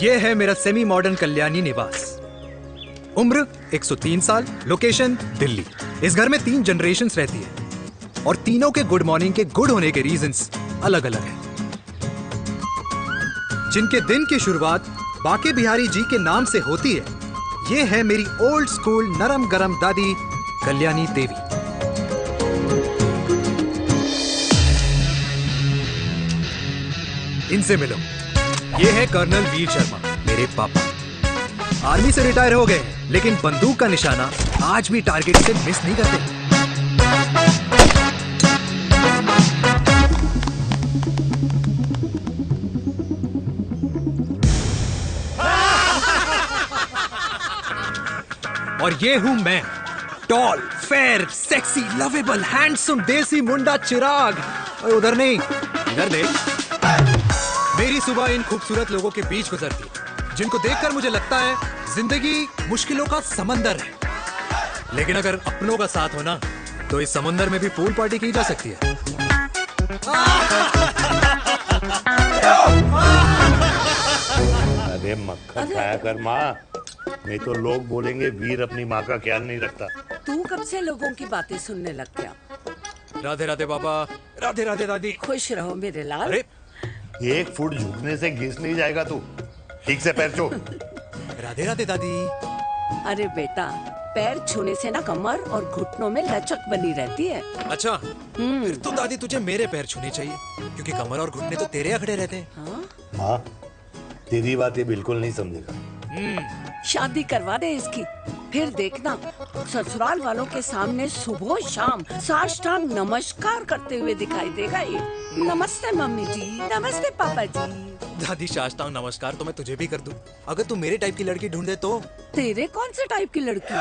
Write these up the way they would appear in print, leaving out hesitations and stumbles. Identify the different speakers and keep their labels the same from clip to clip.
Speaker 1: ये है मेरा सेमी मॉडर्न कल्याणी निवास। उम्र 103 साल, लोकेशन दिल्ली। इस घर में 3 जनरेशन्स रहती है और तीनों के गुड मॉर्निंग के गुड होने के रीजंस अलग अलग हैं। जिनके दिन की शुरुआत बाके बिहारी जी के नाम से होती है, ये है मेरी ओल्ड स्कूल नरम गरम दादी कल्याणी देवी। इनसे मिलो। ये है कर्नल वीर शर्मा, मेरे पापा। आर्मी से रिटायर हो गए, लेकिन बंदूक का निशाना आज भी टारगेट से मिस नहीं करते। और ये हूं मैं, tall, fair, sexy, lovable, handsome desi मुंडा चिराग। और उधर नहीं, इधर देख। मेरी सुबह इन खूबसूरत लोगों के बीच गुजरती है, जिनको देखकर मुझे लगता है जिंदगी मुश्किलों का समंदर है, लेकिन अगर अपनों का साथ हो ना, तो इस समंदर में भी पूल पार्टी की जा सकती है।
Speaker 2: अरे मक्खन खाया कर माँ, नहीं तो लोग बोलेंगे वीर अपनी माँ का ख्याल नहीं रखता।
Speaker 3: तू कब से लोगों की बातें सुनने लग गया?
Speaker 1: राधे राधे बाबा, राधे राधे दादी।
Speaker 3: खुश रहो मेरे लाल।
Speaker 1: अरे
Speaker 2: 1 फुट झुकने से घिस नहीं जाएगा तू, ठीक से पैर छू।
Speaker 1: राधे राधे दादी।
Speaker 3: अरे बेटा, पैर छूने से ना कमर और घुटनों में लचक बनी रहती है।
Speaker 1: अच्छा, फिर तो दादी तुझे मेरे पैर छूने चाहिए, क्योंकि कमर और घुटने तो तेरे अखड़े रहते हैं।
Speaker 3: हाँ?
Speaker 2: माँ, तेरी बात ये बिल्कुल नहीं समझेगा।
Speaker 3: शादी करवा दे इसकी, फिर देखना ससुराल वालों के सामने सुबह शाम साष्टांग नमस्कार करते हुए दिखाई देगा ये। नमस्ते मम्मी जी, नमस्ते पापा जी।
Speaker 1: दादी साष्टांग नमस्कार तो मैं तुझे भी कर दूं, अगर तू मेरे टाइप की लड़की ढूंढे तो।
Speaker 3: तेरे कौन से टाइप की लड़की?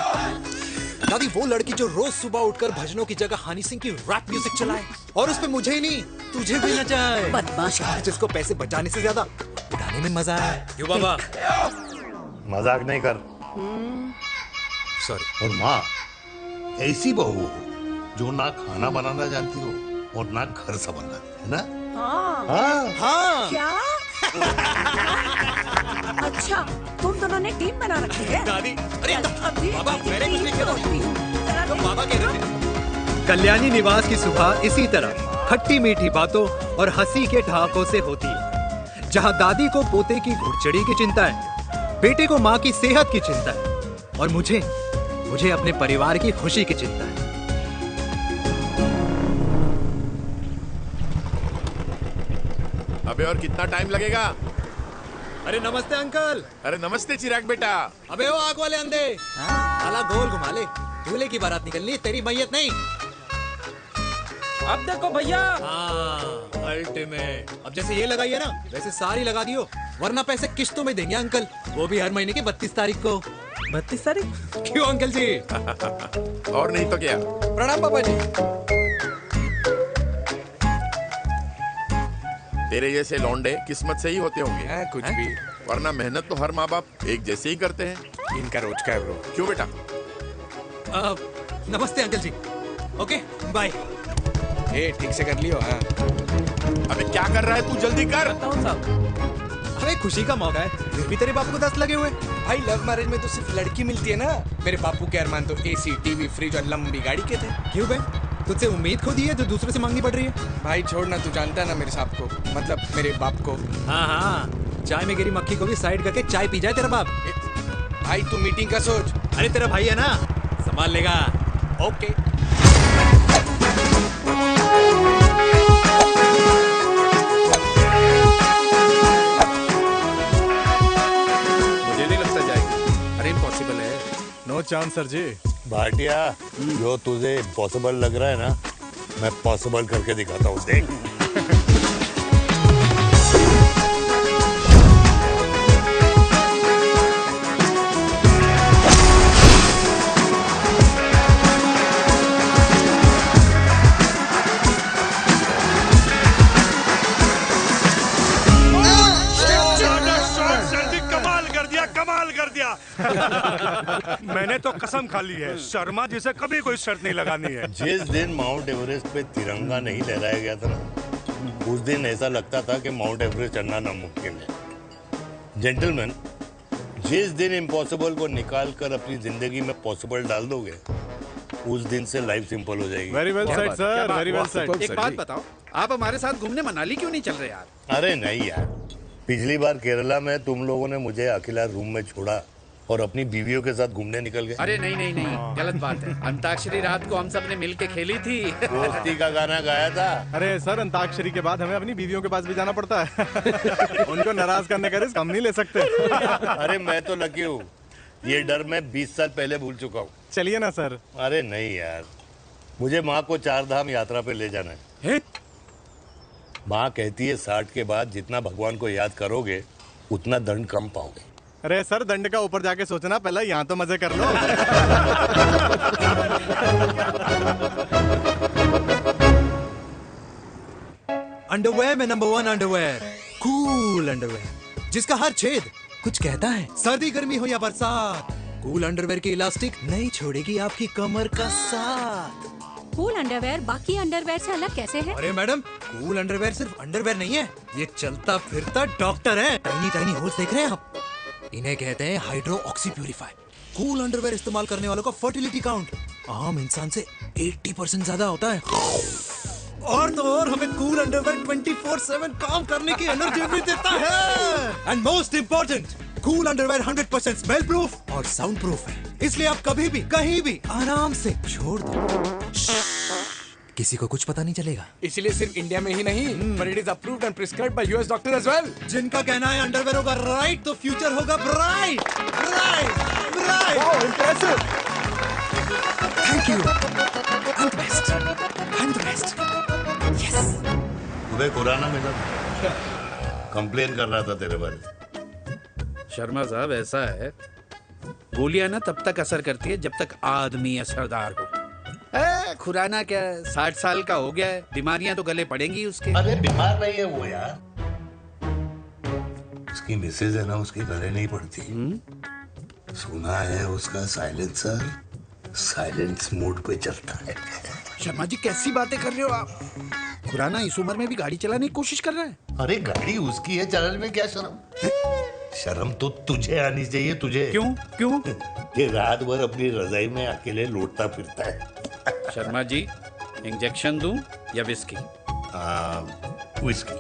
Speaker 1: दादी वो लड़की जो रोज सुबह उठकर भजनों की जगह हनी सिंह की रैप म्यूजिक चलाए, और उसपे मुझे ही नहीं तुझे भी नचाए।
Speaker 3: बदमाश,
Speaker 1: जिसको पैसे बचाने से ज्यादा उड़ाने में मजा है। क्यों बाबा?
Speaker 2: मजाक नहीं कर।
Speaker 1: सॉरी।
Speaker 2: और माँ, ऐसी बहू हो जो ना खाना बनाना जानती हो और ना घर संभालना, है ना?
Speaker 3: हाँ।
Speaker 2: हाँ
Speaker 1: हाँ
Speaker 3: क्या? अच्छा, तुम दोनों ने टीम बना रखी है?
Speaker 1: दादी, अरे
Speaker 3: अभी
Speaker 1: बाबा, मैंने कुछ नहीं किया।
Speaker 3: किया।
Speaker 1: तो बाबा कह रहे थे। कल्याणी निवास की सुबह इसी तरह खट्टी मीठी बातों और हंसी के ठहाकों से होती है, जहां दादी को पोते की घुड़चड़ी की चिंता है, बेटे को माँ की सेहत की चिंता है, और मुझे अपने परिवार की खुशी की चिंता है।
Speaker 4: अबे और कितना टाइम लगेगा?
Speaker 1: अरे नमस्ते अंकल।
Speaker 4: अरे नमस्ते चिराग बेटा।
Speaker 1: अबे वो आग वाले अंधे, साला गोल घुमा ले, दूल्हे की बारात निकलनी, तेरी मैयत नहीं।
Speaker 5: अब देखो भैया।
Speaker 1: हाँ, अल्टीमेट। अब जैसे ये लगाई है ना, वैसे सारी लगा दियो, वरना पैसे किश्तों में देंगे अंकल, वो भी हर महीने की 32 तारीख को।
Speaker 5: 32 तारीख?
Speaker 1: क्यों अंकल जी?
Speaker 4: और नहीं तो क्या।
Speaker 1: प्रणाम पापा जी।
Speaker 4: तेरे जैसे लौंडे किस्मत से ही होते होंगे।
Speaker 5: कुछ भी,
Speaker 4: वरना मेहनत तो हर माँ बाप एक जैसे ही करते हैं।
Speaker 5: इनका रोज का है ब्रो।
Speaker 4: क्यों बेटा?
Speaker 1: नमस्ते अंकल जी। Okay bye.
Speaker 5: ए ठीक से कर लियो। हाँ
Speaker 4: अबे क्या कर रहा है तू, जल्दी कर।
Speaker 5: बताओ साहब।
Speaker 1: अरे खुशी का मौका है, फिर भी तेरे बापू को 10 लगे हुए।
Speaker 5: भाई लव मैरिज में तो सिर्फ लड़की मिलती है ना। मेरे बापू के अरमान तो एसी, टीवी, फ्रिज और लंबी गाड़ी के थे।
Speaker 1: क्यों बे? तुझसे उम्मीद खो दी है जो दूसरे से मांगनी पड़ रही है।
Speaker 5: भाई छोड़ना, तू जानता है ना मेरे साहब को, मतलब मेरे बाप को।
Speaker 1: हाँ हाँ, चाय में गिरी मक्खी को भी साइड करके चाय पी जाए तेरा बाप।
Speaker 5: भाई तू मीटिंग का सोच।
Speaker 1: अरे तेरा भाई है ना, संभाल लेगा।
Speaker 5: ओके।
Speaker 4: मुझे नहीं लगता जाएगी।
Speaker 5: अरे इम्पॉसिबल है।
Speaker 6: नो चांस सर जी।
Speaker 2: भाटिया, जो तुझे इम्पॉसिबल लग रहा है ना, मैं पॉसिबल करके दिखाता हूँ, देख।
Speaker 6: मैंने तो कसम खा ली है, शर्मा जी से कभी कोई शर्त नहीं लगानी है।
Speaker 2: जिस दिन माउंट एवरेस्ट पे तिरंगा नहीं लहराया गया था ना, उस दिन ऐसा लगता था कि माउंट एवरेस्ट चढ़ना नामुमकिन है। जेंटलमैन, जिस दिन इम्पॉसिबल को निकाल कर अपनी जिंदगी में पॉसिबल डाल दोगे, उस दिन से लाइफ सिंपल हो जाएगी।
Speaker 7: Very well said sir, very well said.
Speaker 8: एक बात बताओ, आप हमारे साथ घूमने मनाली क्यों नहीं चल रहे यार?
Speaker 2: अरे नहीं यार, पिछली बार केरला में तुम लोगों ने मुझे अकेला रूम में छोड़ा और अपनी बीवियों के साथ घूमने निकल गए।
Speaker 8: अरे नहीं नहीं नहीं, गलत बात है। अंताक्षरी रात को हम सब ने मिल के खेली थी।
Speaker 2: दोस्ती का गाना गाया था।
Speaker 7: अरे सर, अंताक्षरी के बाद हमें अपनी बीवियों के पास भी जाना पड़ता है। उनको नाराज करने का रिस्क हम नहीं ले सकते।
Speaker 2: अरे मैं तो लकी हूँ, ये डर मैं 20 साल पहले भूल चुका हूँ।
Speaker 7: चलिए ना सर।
Speaker 2: अरे नहीं यार, मुझे माँ को 4 धाम यात्रा पे ले जाना है। माँ कहती है 60 के बाद जितना भगवान को याद करोगे उतना दंड कम पाओगे।
Speaker 7: अरे सर, दंड का ऊपर जाके सोचना, पहले यहाँ तो मजे कर लो।
Speaker 1: अंडरवेयर में नंबर 1 अंडरवेयर, कूल अंडरवेयर, जिसका हर छेद कुछ कहता है। सर्दी गर्मी हो या बरसात, कूल अंडरवेयर की इलास्टिक नहीं छोड़ेगी आपकी कमर का साथ।
Speaker 9: कूल अंडरवेयर बाकी अंडरवेयर से अलग कैसे है?
Speaker 1: अरे मैडम, कूल अंडरवेयर सिर्फ अंडरवेयर नहीं है, ये चलता फिरता डॉक्टर है। टाइनी टाइनी होल्स देख रहे हैं आप? इन्हें कहते हैं hydro oxy purifier. Cool underwear इस्तेमाल करने वालों का फर्टिलिटी काउंट आम इंसान से 80% ज्यादा होता है। और तो और हमें कूल अंडरवेयर 24/7 काम करने की एनर्जी भी देता है। And most important, cool underwear 100% smell proof और साउंड प्रूफ है, इसलिए आप कभी भी कहीं भी आराम से छोड़ दो, किसी को कुछ पता नहीं चलेगा।
Speaker 5: इसीलिए सिर्फ इंडिया में ही नहीं, but it is approved and prescribed by US doctor as well।
Speaker 1: जिनका कहना है अंडरवेयर होगा राइट तो फ्यूचर होगा bright, right right.
Speaker 5: Wow, impressive।
Speaker 1: Thank you. I'm the best, I'm the best। Yes।
Speaker 2: तुम्हें खुराना मिला, कंप्लेन कर रहा था तेरे बारे में।
Speaker 8: शर्मा साहब, ऐसा है, गोलियां ना तब तक असर करती है जब तक आदमी असरदार हो। खुराना क्या, 60 साल का हो गया है, बीमारियां तो गले पड़ेंगी उसके।
Speaker 2: अरे बीमार नहीं है वो यार, उसकी मिसेज है ना, उसके गले नहीं पड़ती। सुना है उसका साइलेंसर साइलेंस मोड पे चलता है।
Speaker 8: शर्मा जी, कैसी बातें कर रहे हो आप? खुराना इस उम्र में भी गाड़ी चलाने की कोशिश कर रहा है।
Speaker 2: अरे गाड़ी उसकी है, चलाने में क्या शर्म? शर्म तो तुझे आनी चाहिए, तुझे।
Speaker 8: क्यों क्यों?
Speaker 2: ये रात भर अपनी रजाई में अकेले लौटता फिरता है।
Speaker 8: शर्मा जी, इंजेक्शन दूं या विस्की?
Speaker 2: विस्की।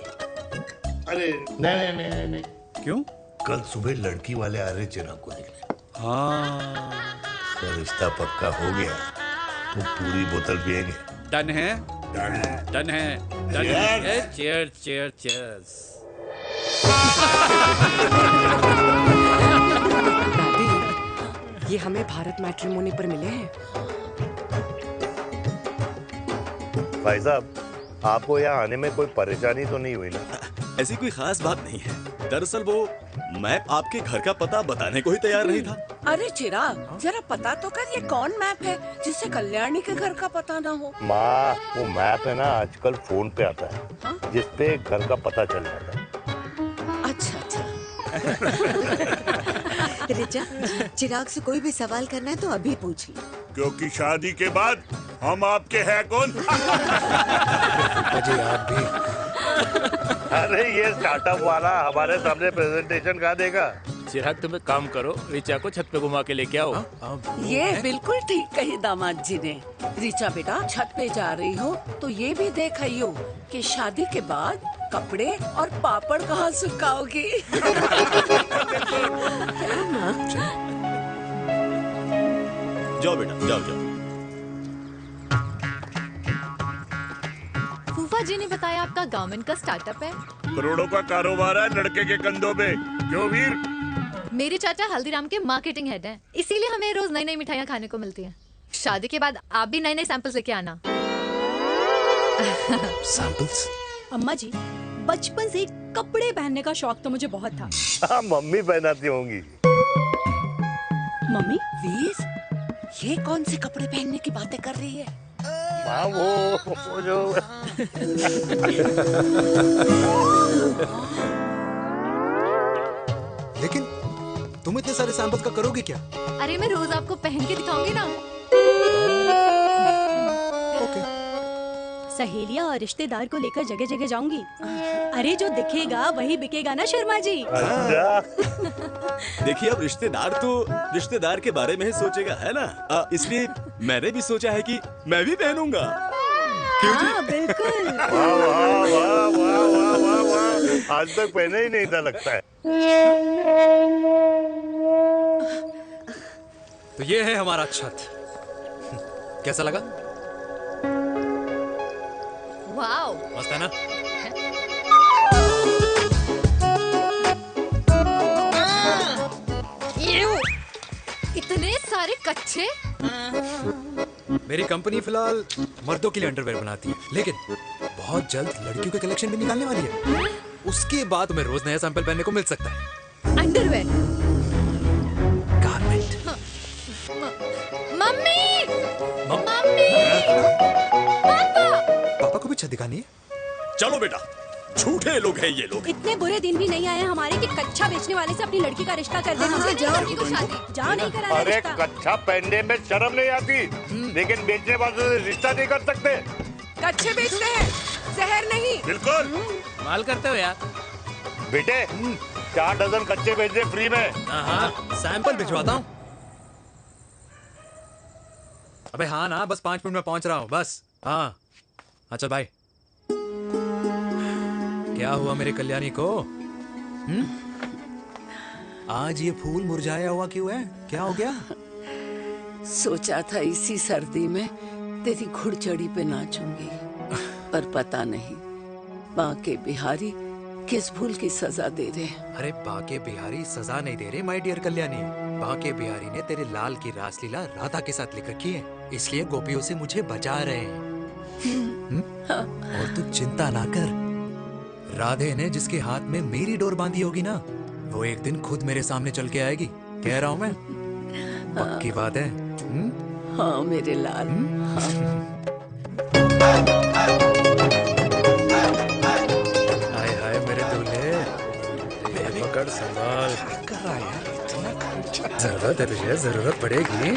Speaker 2: अरे नहीं नहीं नहीं नहीं।
Speaker 8: क्यों?
Speaker 2: कल सुबह लड़की वाले आ रहे चिराग को देखने।
Speaker 8: हाँ,
Speaker 2: तो रिश्ता पक्का हो गया तो पूरी बोतल पिएंगे।
Speaker 8: डन है, डन है, डन है। Cheer cheer cheers.
Speaker 3: ये हमें भारत मैट्रिमोनी पर मिले हैं।
Speaker 2: भाई साहब, आपको यहाँ आने में कोई परेशानी तो नहीं हुई ना?
Speaker 10: ऐसी कोई खास बात नहीं है। दरअसल वो मैप आपके घर का पता बताने को ही तैयार नहीं था।
Speaker 3: अरे चिराग, जरा पता तो कर, ये कौन मैप है जिससे कल्याणी के घर का पता ना हो?
Speaker 2: माँ, वो मैप है ना आजकल फोन पे आता है, जिसपे घर का पता चल जाता है।
Speaker 3: अच्छा अच्छा।
Speaker 11: रिचा, चिराग से कोई भी सवाल करना है तो अभी पूछ लो,
Speaker 6: क्योंकि शादी के बाद हम आपके हैं कौन?
Speaker 1: अजय आप भी।
Speaker 2: अरे ये स्टार्टअप वाला हमारे सामने प्रेजेंटेशन कहाँ देगा?
Speaker 12: चिराग, तुम एक काम करो, रिचा को छत पे घुमा के लेके आओ।
Speaker 3: ये बिल्कुल ठीक कही दामाद जी ने। रिचा बेटा, छत पे जा रही हो तो ये भी देख आइयो कि शादी के बाद कपड़े और पापड़ कहाँ सुखाओगी।
Speaker 10: जाओ बेटा, जाओ जाओ।
Speaker 9: फूफा जी ने बताया आपका गवर्नमेंट का स्टार्टअप है।
Speaker 6: करोड़ों का कारोबार है लड़के के कंधों पे। क्यों वीर?
Speaker 9: मेरे चाचा हल्दीराम के मार्केटिंग हेड हैं, इसीलिए हमें रोज नई नई मिठाइयाँ खाने को मिलती हैं। शादी के बाद आप भी नए नए सैंपल्स लेके आना।
Speaker 1: सैंपल्स?
Speaker 9: अम्मा जी, बचपन से कपड़े पहनने का शौक तो मुझे बहुत था।
Speaker 2: हाँ, मम्मी पहनाती होंगी।
Speaker 3: मम्मी? वीर, ये कौन से कपड़े पहनने की बातें कर रही है?
Speaker 2: माँ, वो जो
Speaker 1: लेकिन तुम इतने सारे सैंपल्स का करोगे क्या?
Speaker 9: अरे मैं रोज आपको पहन के दिखाऊंगी ना।
Speaker 1: ओके।
Speaker 13: सहेलियां और रिश्तेदार को लेकर जगह जगह जाऊंगी। अरे जो दिखेगा वही बिकेगा ना शर्मा जी।
Speaker 10: देखिए अब रिश्तेदार तो रिश्तेदार के बारे में ही सोचेगा, है ना? इसलिए मैंने भी सोचा है कि मैं भी पहनूंगा। क्यों जी?
Speaker 13: हाँ बिल्कुल।
Speaker 2: वाह वाह वाह वाह वाह वाह वाह, आज तक पहने ही नहीं था लगता है।
Speaker 1: तो ये है हमारा छत। कैसा लगा?
Speaker 9: वाओ,
Speaker 1: मस्त है ना?
Speaker 9: इतने सारे कच्चे।
Speaker 1: मेरी कंपनी फिलहाल मर्दों के लिए अंडरवेयर बनाती है, लेकिन बहुत जल्द लड़कियों के कलेक्शन भी निकालने वाली है। उसके बाद तुम्हें रोज नया सैंपल पहनने को मिल सकता है।
Speaker 9: अंडरवेयर।
Speaker 1: गारमेंट।
Speaker 9: मम्मी, मम्मी,
Speaker 1: पापा को भी छत दिखानी है।
Speaker 10: चलो बेटा, झूठे लोग हैं ये लोग।
Speaker 13: इतने बुरे दिन भी नहीं आए हमारे कि कच्चा बेचने वाले से अपनी लड़की का रिश्ता कर दे। मुझे नहीं करनी तो शादी। जाओ नहीं करा
Speaker 2: अरे
Speaker 13: रिश्ता।
Speaker 2: कच्चा पहनने में शर्म नहीं आती, लेकिन बेचने वालों से रिश्ता नहीं कर सकते।
Speaker 3: कच्चे बेचते हैं, जहर नहीं।
Speaker 2: बिल्कुल
Speaker 12: माल करते हो यार।
Speaker 2: बेटे 4 डजन कच्चे भेज दे फ्री में।
Speaker 1: हाँ, सैंपल भिजवाता हूँ। अबे हाँ ना, बस 5 मिनट में पहुंच रहा हूँ बस। हाँ, अच्छा बाय। क्या हुआ मेरे कल्याणी को? आज ये फूल मुरझाया हुआ क्यों है? क्या हो गया?
Speaker 3: सोचा था इसी सर्दी में तेरी घुड़चड़ी पे नाचूंगी, पर पता नहीं बाके बिहारी किस भूल की सजा दे रहे।
Speaker 1: अरे बाके बिहारी सजा नहीं दे रहे माय डियर कल्याणी। बाके बिहारी ने तेरे लाल की रासलीला राधा के साथ लिख रखी है, इसलिए गोपियों से मुझे बचा रहे हैं। और तू चिंता ना कर, राधे ने जिसके हाथ में मेरी डोर बांधी होगी ना, वो एक दिन खुद मेरे सामने चल के आएगी। कह रहा हूं मैं, पक्की बात है।
Speaker 3: हाँ मेरे लाल।
Speaker 1: हाय हाय मेरे दूल्हे, मेरे पकड़ संभाल। कर रहा है यार, इतना जरूरत है तुझे, जरूरत पड़ेगी।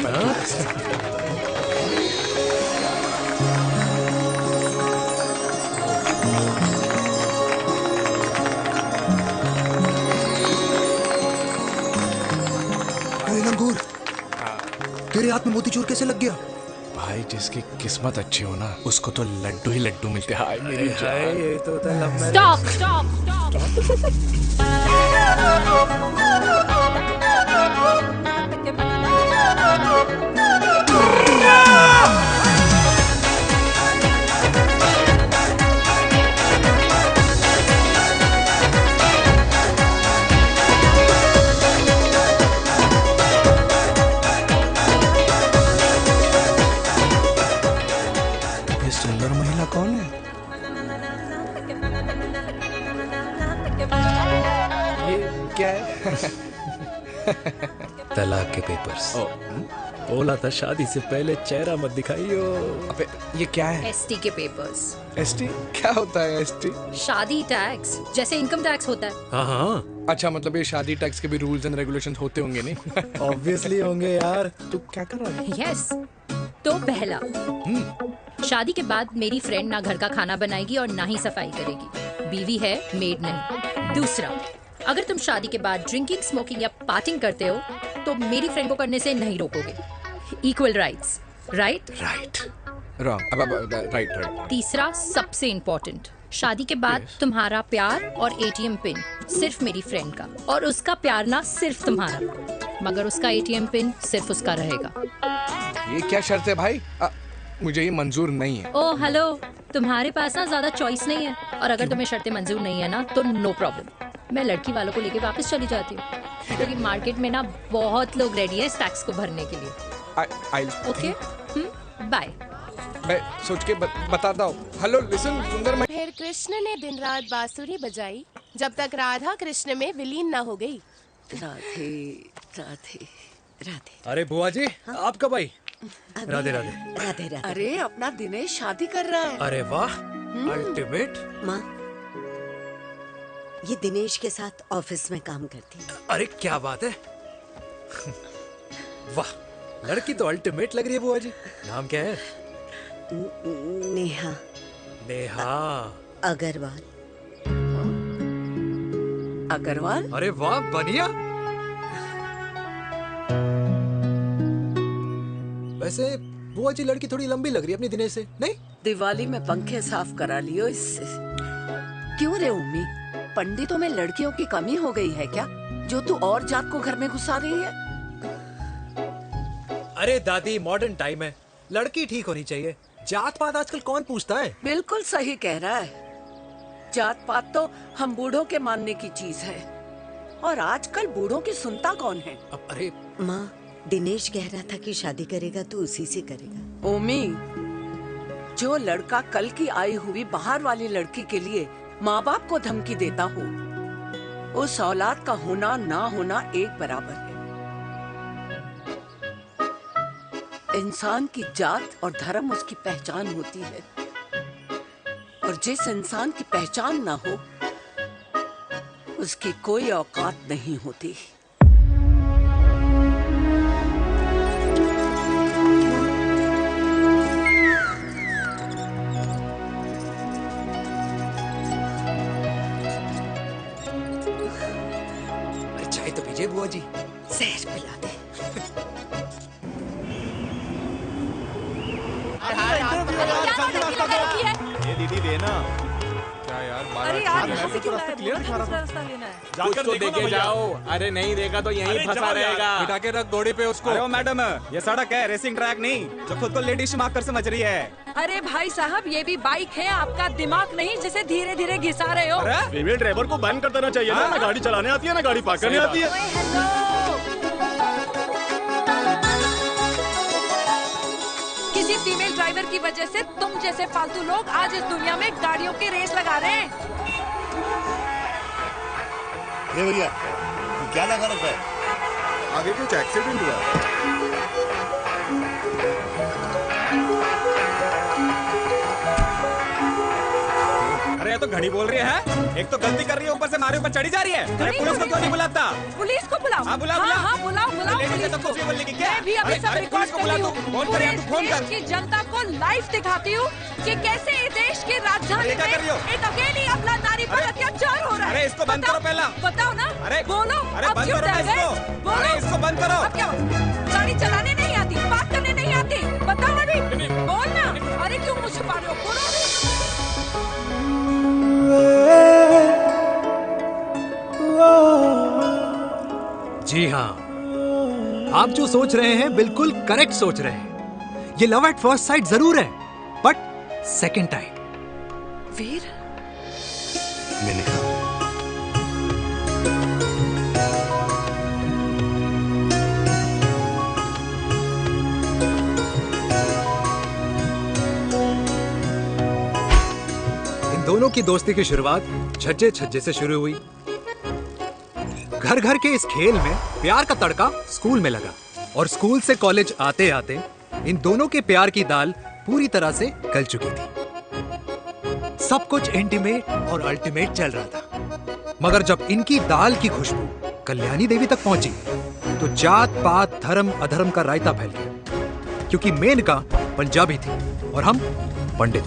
Speaker 1: लंगूर, तेरे हाथ में मोतीचूर कैसे लग गया?
Speaker 5: भाई जिसकी किस्मत अच्छी हो ना, उसको तो लड्डू ही लड्डू मिलते हैं। हाय मेरी
Speaker 1: जान। ये तो होता है लव मैरिज।
Speaker 9: स्टॉप स्टॉप
Speaker 5: ये सुंदर महिला कौन है? ये क्या है?
Speaker 1: तलाक के पेपर्स। बोला था शादी से पहले चेहरा मत दिखाइयो।
Speaker 5: अबे ये क्या है?
Speaker 9: एसटी के पेपर्स।
Speaker 5: एसटी क्या होता है? एसटी
Speaker 9: शादी टैक्स, जैसे इनकम टैक्स होता है।
Speaker 1: हाँ हाँ,
Speaker 5: अच्छा, मतलब ये शादी टैक्स के भी रूल्स एंड रेगुलेशंस होते होंगे नहीं?
Speaker 1: ऑब्वियसली होंगे यार।
Speaker 5: तू क्या कर रहा है?
Speaker 9: यस। तो पहला, शादी के बाद मेरी फ्रेंड ना घर का खाना बनाएगी और ना ही सफाई करेगी, बीवी है, मेड नहीं। दूसरा, अगर तुम शादी के बाद ड्रिंकिंग, स्मोकिंग या पार्टिंग करते हो तो मेरी फ्रेंड को करने से नहीं रोकोगे। Equal rights, right?
Speaker 5: Right. Wrong. अब राइट राइट।
Speaker 9: तीसरा, सबसे इम्पोर्टेंट, शादी के बाद तुम्हारा प्यार और एटीएम पिन सिर्फ मेरी फ्रेंड का, और उसका प्यार ना सिर्फ तुम्हारा, मगर उसका एटीएम पिन सिर्फ उसका रहेगा।
Speaker 5: ये क्या शर्त है भाई? मुझे ये मंजूर नहीं है।
Speaker 9: ओ हेलो, तुम्हारे पास ना ज्यादा चॉइस नहीं है, और अगर तुम्हें शर्तें मंजूर नहीं है ना तो नो प्रॉब्लम, मैं लड़की वालों को लेके वापस चली जाती हूँ, क्योंकि मार्केट में ना बहुत लोग रेडी है इस टैक्स को भरने के लिए।
Speaker 5: Okay,
Speaker 9: bye.
Speaker 5: मैं सोच के बताता हूँ। हेलो लिसन सुंदर।
Speaker 14: फिर कृष्ण ने दिन रात बांसुरी बजाई जब तक राधा कृष्ण में विलीन न हो गई।
Speaker 3: राधे राधे राधे।
Speaker 1: अरे बुआ जी, आप कब आई? राधे राधे।
Speaker 11: राधे राधे।
Speaker 3: अरे अपना दिनेश शादी कर रहा है।
Speaker 1: अरे वाह, अल्टीमेट।
Speaker 11: माँ, ये दिनेश के साथ ऑफिस में काम करती है।
Speaker 1: अरे क्या बात है। वाह, लड़की तो अल्टीमेट लग रही है बुआ जी। नाम क्या है?
Speaker 11: नेहा।
Speaker 1: नेहा
Speaker 11: अग्रवाल।
Speaker 3: अग्रवाल?
Speaker 1: अरे वाह बनिया। वैसे बुआ जी लड़की थोड़ी लंबी लग रही है अपनी दिनेश से, नहीं?
Speaker 3: दिवाली में पंखे साफ करा लियो इससे। क्यों रे उम्मी, पंडितों में लड़कियों की कमी हो गई है क्या, जो तू और जात को घर में घुसा रही है?
Speaker 1: अरे दादी मॉडर्न टाइम है, लड़की ठीक होनी चाहिए। जात पात आजकल कौन पूछता है?
Speaker 3: बिल्कुल सही कह रहा है। जात पात तो हम बूढ़ों के मानने की चीज है, और आजकल बूढ़ों की सुनता कौन है?
Speaker 1: अब अरे
Speaker 11: माँ, दिनेश कह रहा था कि शादी करेगा तो उसी से करेगा।
Speaker 3: ओमी, जो लड़का कल की आई हुई बाहर वाली लड़की के लिए माँ बाप को धमकी देता हो, उस औलाद का होना ना होना एक बराबर है। इंसान की जात और धर्म उसकी पहचान होती है, और जिस इंसान की पहचान ना हो उसकी कोई औकात नहीं होती।
Speaker 1: चाय तो पीजिए बुआ जी।
Speaker 11: जहर पिला दे।
Speaker 7: ये दीदी देना। क्या यार,
Speaker 13: अरे यार,
Speaker 7: मैं
Speaker 13: ऐसे
Speaker 7: तो
Speaker 13: क्यों
Speaker 7: रास्ता क्लियर दिखा रहा था।
Speaker 13: रास्ता लेना है।
Speaker 5: कुछ तो देके जाओ। अरे नहीं देगा तो यहीं फंसा रहेगा।
Speaker 7: बिठा के रख घोड़े पे उसको।
Speaker 15: अरे मैडम, ये सड़क है, रेसिंग ट्रैक नहीं जो खुद को लेडी शिमाकर समझ रही है।
Speaker 13: अरे भाई साहब, ये भी बाइक है, आपका दिमाग नहीं जिसे धीरे धीरे घिसा रहे हो।
Speaker 10: फीमेल ड्राइवर को बैन कर देना चाहिए ना गाड़ी चलाने आती है ना गाड़ी पार्क करने आती है।
Speaker 13: किसी फीमेल ड्राइवर की वजह से तुम जैसे फालतू लोग आज इस दुनिया में गाड़ियों की रेस लगा रहे हैं।
Speaker 2: ये भैया क्या लगा रखा है?
Speaker 7: आगे कुछ एक्सीडेंट हुआ।
Speaker 15: अरे ये तो घड़ी बोल रही है, एक तो गलती कर रही है, ऊपर से हमारे ऊपर चढ़ी जा रही है। अरे पुलिस को क्यों नहीं बुलाता?
Speaker 13: पुलिस को बुलाओ।
Speaker 15: हाँ बुलाओ,
Speaker 13: हाँ बुलाओ बुलाओ
Speaker 15: लेडीज है तो कुछ भी बोलने की क्या?
Speaker 13: मैं भी अभी सब रिकॉर्ड कर रही हूँ।
Speaker 15: फोन कर यार, तू फोन कर।
Speaker 13: देश की जनता को लाइव दिखाती हूँ कि कैसे इस देश की राजधानी में एक अकेली अबला नारी पर अत्याचार हो रहा है।
Speaker 15: अरे इसको बंद करो पहला।
Speaker 13: बताओ ना।
Speaker 15: अरे
Speaker 13: बोलो।
Speaker 15: अरे
Speaker 13: अब
Speaker 15: बंद
Speaker 13: क्यों
Speaker 15: करो ना
Speaker 13: डर गए?
Speaker 15: इसको।
Speaker 13: बोलो।
Speaker 15: अरे इसको बंद करो।
Speaker 13: अब क्या गाड़ी चलाने नहीं आती, बात करने नहीं आती, बताओ अभी। बोल ना। अरे क्यों मुझे छुपा रहे हो? बोलो।
Speaker 1: जी हाँ, आप जो सोच रहे हैं बिल्कुल करेक्ट सोच रहे हैं। ये लव एट फर्स्ट साइट जरूर है, बट सेकंड टाइम।
Speaker 13: वीर,
Speaker 2: मैंने कहा
Speaker 1: इन दोनों की दोस्ती की शुरुआत छज्जे छज्जे से शुरू हुई। घर घर के इस खेल में प्यार का तड़का स्कूल में लगा, और स्कूल से कॉलेज आते आते इन दोनों के प्यार की दाल पूरी तरह से गल चुकी थी। सब कुछ इंटीमेट और अल्टीमेट चल रहा था, मगर जब इनकी दाल की खुशबू कल्याणी देवी तक पहुंची तो जात पात धर्म अधर्म का रायता फैल गया, क्योंकि मेनका पंजाबी थी और हम पंडित।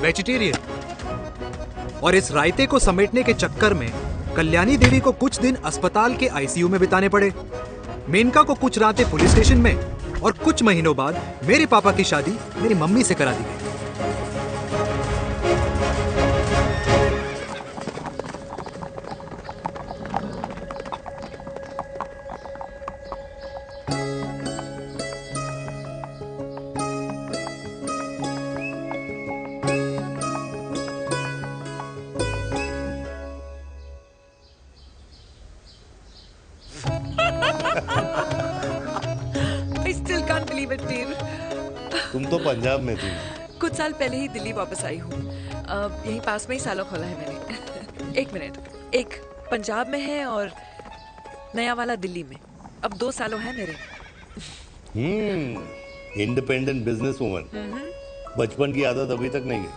Speaker 1: #वेजिटेरियन। और इस रायते को समेटने के चक्कर में कल्याणी देवी को कुछ दिन अस्पताल के आईसीयू में बिताने पड़े। मेनका को कुछ रातें पुलिस स्टेशन में, और कुछ महीनों बाद मेरे पापा की शादी मेरी मम्मी से करा दी गई।
Speaker 13: I still can't believe it, dear.
Speaker 2: तुम तो पंजाब में थी।
Speaker 13: कुछ साल पहले ही दिल्ली वापस आई हूँ। यहीं पास में ही सालों खोला है मैंने। एक मिनट, एक पंजाब में है और नया वाला दिल्ली में। अब 2 सालों है मेरे।
Speaker 2: Independent business woman. बचपन की आदत अभी तक नहीं है।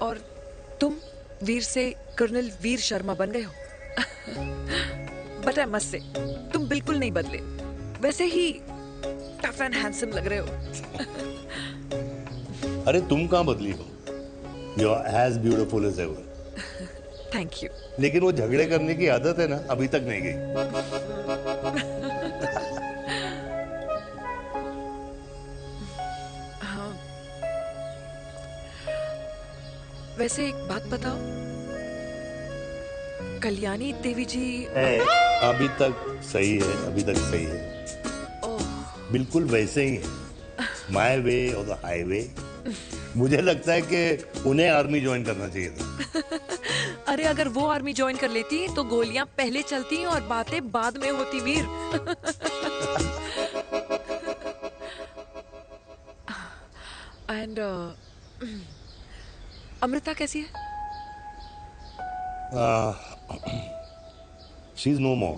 Speaker 13: और तुम वीर से कर्नल वीर शर्मा बन गए हो। बट आई मस्ट से, तुम बिल्कुल नहीं बदले। वैसे ही टफ एंड हैंडसम लग रहे हो।
Speaker 2: अरे तुम कहाँ बदली हो? You are as beautiful as ever.
Speaker 13: Thank you.
Speaker 2: लेकिन वो झगड़े करने की आदत है ना, अभी तक नहीं गई।
Speaker 13: हाँ। वैसे एक बात बताओ, कल्याणी देवी जी
Speaker 2: अभी तक सही है, अभी तक सही है। बिल्कुल वैसे ही है, माय वे और द हाईवे। मुझे लगता है कि उन्हें आर्मी ज्वाइन करना चाहिए था।
Speaker 13: अरे अगर वो आर्मी ज्वाइन कर लेती तो गोलियां पहले चलती और बातें बाद में होती वीर। एंड अमृता कैसी है?
Speaker 2: She is no more.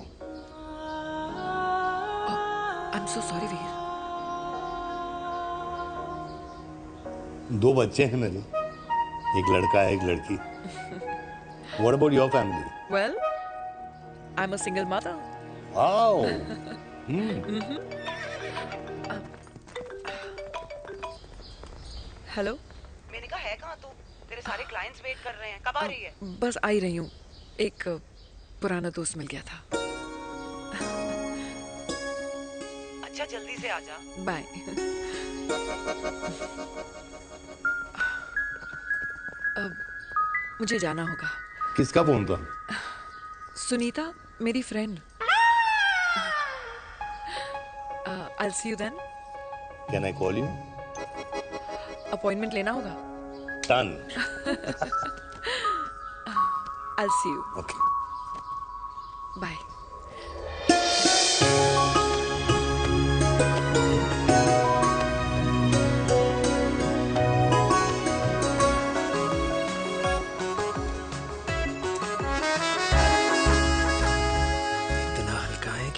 Speaker 13: I am so sorry Veer.
Speaker 2: 2 बच्चे हैं मेरे, एक लड़का है, एक लड़की। What about your family?
Speaker 13: Well, I'm a single mother.
Speaker 2: Wow.
Speaker 13: Hello.
Speaker 3: मैंने कहा है कहाँ तू? तेरे सारे क्लाइंट्स वेट कर रहे हैं, कब आ रही है?
Speaker 13: बस आ ही रही हूँ, एक पुराना दोस्त मिल गया था।
Speaker 3: अच्छा जल्दी से आ जा।
Speaker 13: बाय। अब मुझे जाना होगा।
Speaker 2: किसका फोन था?
Speaker 13: सुनीता, मेरी friend. I'll see you then.
Speaker 2: Can I call you?
Speaker 13: Appointment लेना होगा।
Speaker 2: Done.
Speaker 13: I'll see you.
Speaker 2: Okay.
Speaker 13: Bye.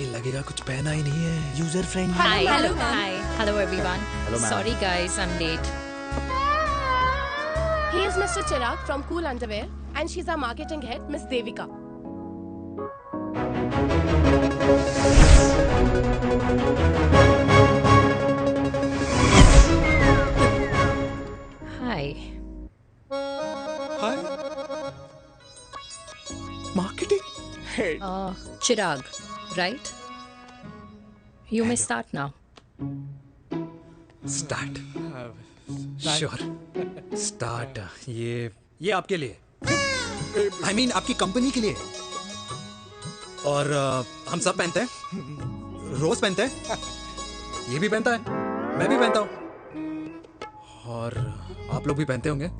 Speaker 1: लगेगा कुछ पहना ही नहीं है। User friendly.
Speaker 9: Hi. Hello everyone.
Speaker 7: Hello, ma'am.
Speaker 9: Sorry guys, I'm late.
Speaker 14: He is Mr. Chirag from Cool Underwear and she's our marketing head, Miss Devika.
Speaker 9: Hi.
Speaker 5: Hi. Marketing head.
Speaker 9: Chirag, right? You may start now.
Speaker 1: Start. Sure. Start. ये आपके लिए, I mean आपकी company के लिए। और हम सब पहनते हैं, रोज पहनते हैं, ये भी पहनता है, मैं भी पहनता हूँ, और आप लोग भी पहनते होंगे।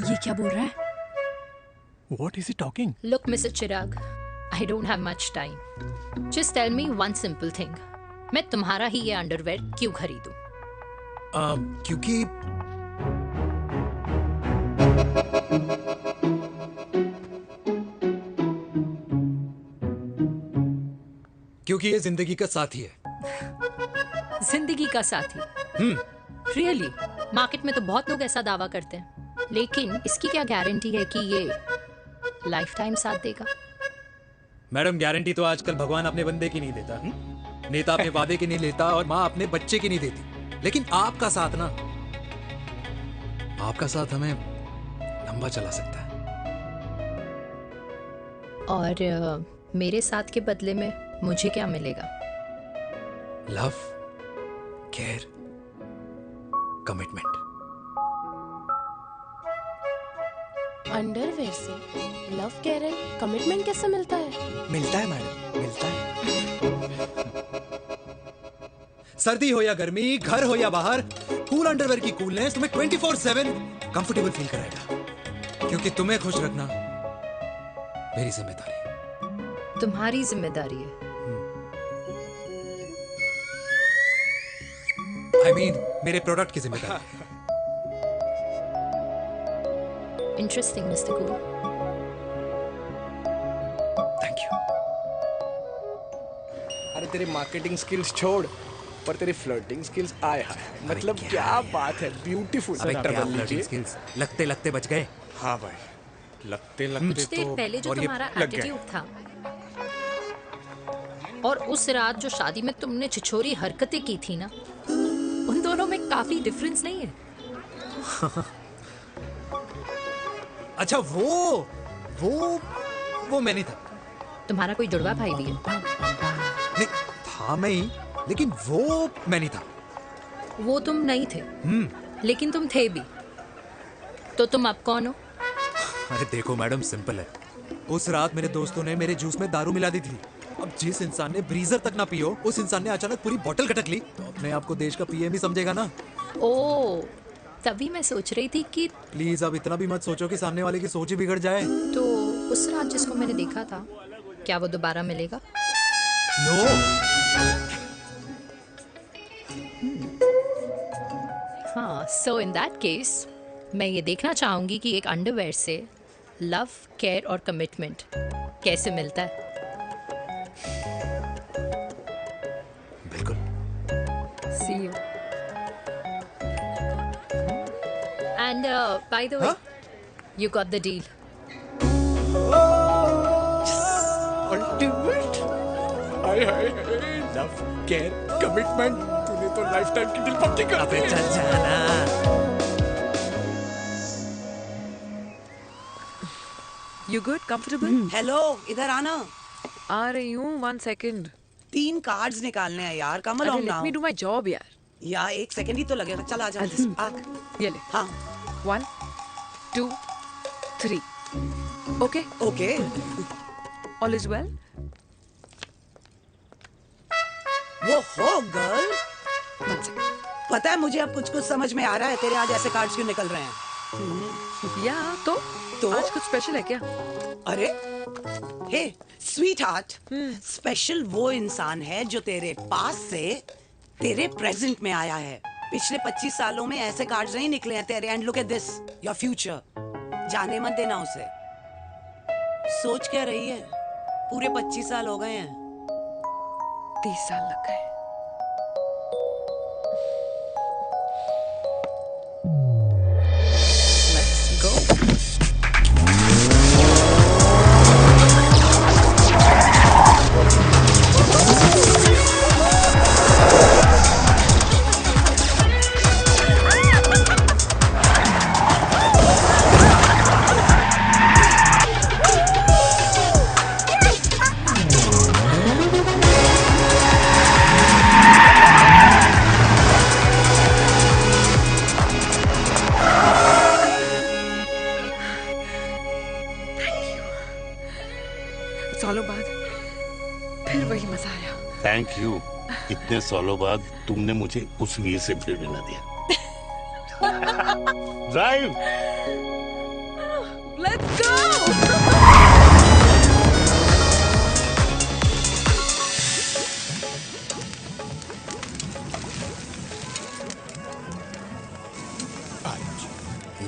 Speaker 9: ये क्या बोल रहा है?
Speaker 1: What is he talking?
Speaker 9: Look, Mr. Chirag, I don't have much time. Just tell me one simple thing. मैं तुम्हारा ही ये अंडरवेयर क्यों खरीदूं?
Speaker 1: क्योंकि ये जिंदगी का साथी है।
Speaker 9: जिंदगी का साथी? Really? मार्केट में तो बहुत लोग ऐसा दावा करते हैं, लेकिन इसकी क्या गारंटी है कि ये लाइफ टाइम साथ देगा?
Speaker 1: मैडम, गारंटी तो आजकल भगवान अपने बंदे की नहीं देता, नेता अपने वादे की नहीं लेता, और माँ अपने बच्चे की नहीं देती, लेकिन आपका साथ ना, आपका साथ हमें लंबा चला सकता है।
Speaker 9: और मेरे साथ के बदले में मुझे क्या मिलेगा?
Speaker 1: Love, care, commitment.
Speaker 14: अंडरवेयर से लव, केयर एंड कमिटमेंट कैसे मिलता है?
Speaker 5: मिलता है मैडम, मिलता है।
Speaker 1: सर्दी हो या गर्मी, घर हो या बाहर, कूल अंडरवेयर की कूलनेस तुम्हें 24/7 कंफर्टेबल फील कराएगा, क्योंकि तुम्हें खुश रखना मेरी जिम्मेदारी है।
Speaker 9: तुम्हारी जिम्मेदारी है?
Speaker 1: I mean, मेरे प्रोडक्ट की जिम्मेदारी है।
Speaker 9: Interesting, Mr. Cool.
Speaker 1: Thank you.
Speaker 5: अरे तेरे मार्केटिंग स्किल्स छोड़, पर तेरी फ्लर्टिंग स्किल्स आए हाय, मतलब क्या बात है, ब्यूटीफुल।
Speaker 1: स्किल्स लगते लगते बच गए।
Speaker 5: हाँ भाई, लगते लगते
Speaker 9: कुछ देर पहले जो तुम्हारा एटीट्यूड था, और उस रात जो शादी में तुमने छिछोरी हरकतें की थी ना, उन दोनों में काफी डिफरेंस नहीं है?
Speaker 1: अच्छा वो मैं नहीं था।
Speaker 9: तुम्हारा कोई जुड़वा भाई भी है?
Speaker 1: नहीं था मैं ही, लेकिन वो मैं नहीं था।
Speaker 9: वो तुम नहीं थे, लेकिन तुम थे भी। तो तुम अब कौन हो?
Speaker 1: अरे देखो मैडम, सिंपल है। उस रात मेरे दोस्तों ने मेरे जूस में दारू मिला दी थी। अब जिस इंसान ने ब्रीजर तक ना पियो, उस इंसान ने अचानक पूरी बोतल गटक ली, तो अपने आप को देश का पीएम ही समझेगा ना।
Speaker 9: ओ, तभी मैं सोच रही थी कि
Speaker 1: प्लीज अब इतना भी मत सोचो कि सामने वाले की सोच ही बिगड़ जाए।
Speaker 9: तो उस रात जिसको मैंने देखा था, क्या वो दोबारा मिलेगा?
Speaker 1: नो।
Speaker 9: हाँ, सो इन दैट केस मैं ये देखना चाहूंगी कि एक अंडरवेयर से लव, केयर और कमिटमेंट कैसे मिलता है।
Speaker 1: बिल्कुल।
Speaker 9: See you. And by the way, you got the deal.
Speaker 5: Ultimate. Hi love, care, commitment. तूने तो लाइफ टाइम की डील पक्की कर दी।
Speaker 1: चल जाना।
Speaker 13: You good? Comfortable?
Speaker 3: हेलो, इधर आना।
Speaker 13: आ रही हूँ, 1 second.
Speaker 3: 3 कार्ड्स निकालने हैं यार, कमल
Speaker 13: अरे
Speaker 3: on
Speaker 13: let me do my job यार.
Speaker 3: या 1 सेकंड ही तो लगेगा। चल आ जा।
Speaker 13: ये ले.
Speaker 3: हाँ.
Speaker 13: 1, 2, 3. Okay?
Speaker 3: Okay.
Speaker 13: All is well?
Speaker 3: वो हो गर्ल। पता है मुझे अब कुछ समझ में आ रहा है, तेरे आज ऐसे कार्ड्स क्यों निकल रहे हैं।
Speaker 13: या तो आज कुछ स्पेशल है क्या?
Speaker 3: अरे हे स्वीट हार्ट, स्पेशल वो इंसान है जो तेरे पास से तेरे प्रेजेंट में आया है। पिछले 25 सालों में ऐसे कार्ड्स नहीं निकले हैं तेरे। And look at this, your future. जाने मत देना उसे। सोच क्या रही है, पूरे 25 साल हो गए हैं।
Speaker 13: 30 साल लग गए। Let's go. सालों बाद फिर वही मजा आया।
Speaker 2: Thank you. इतने सालों बाद तुमने मुझे उस वीर से फिर मिला दिया। ड्राइव।
Speaker 13: Let's go.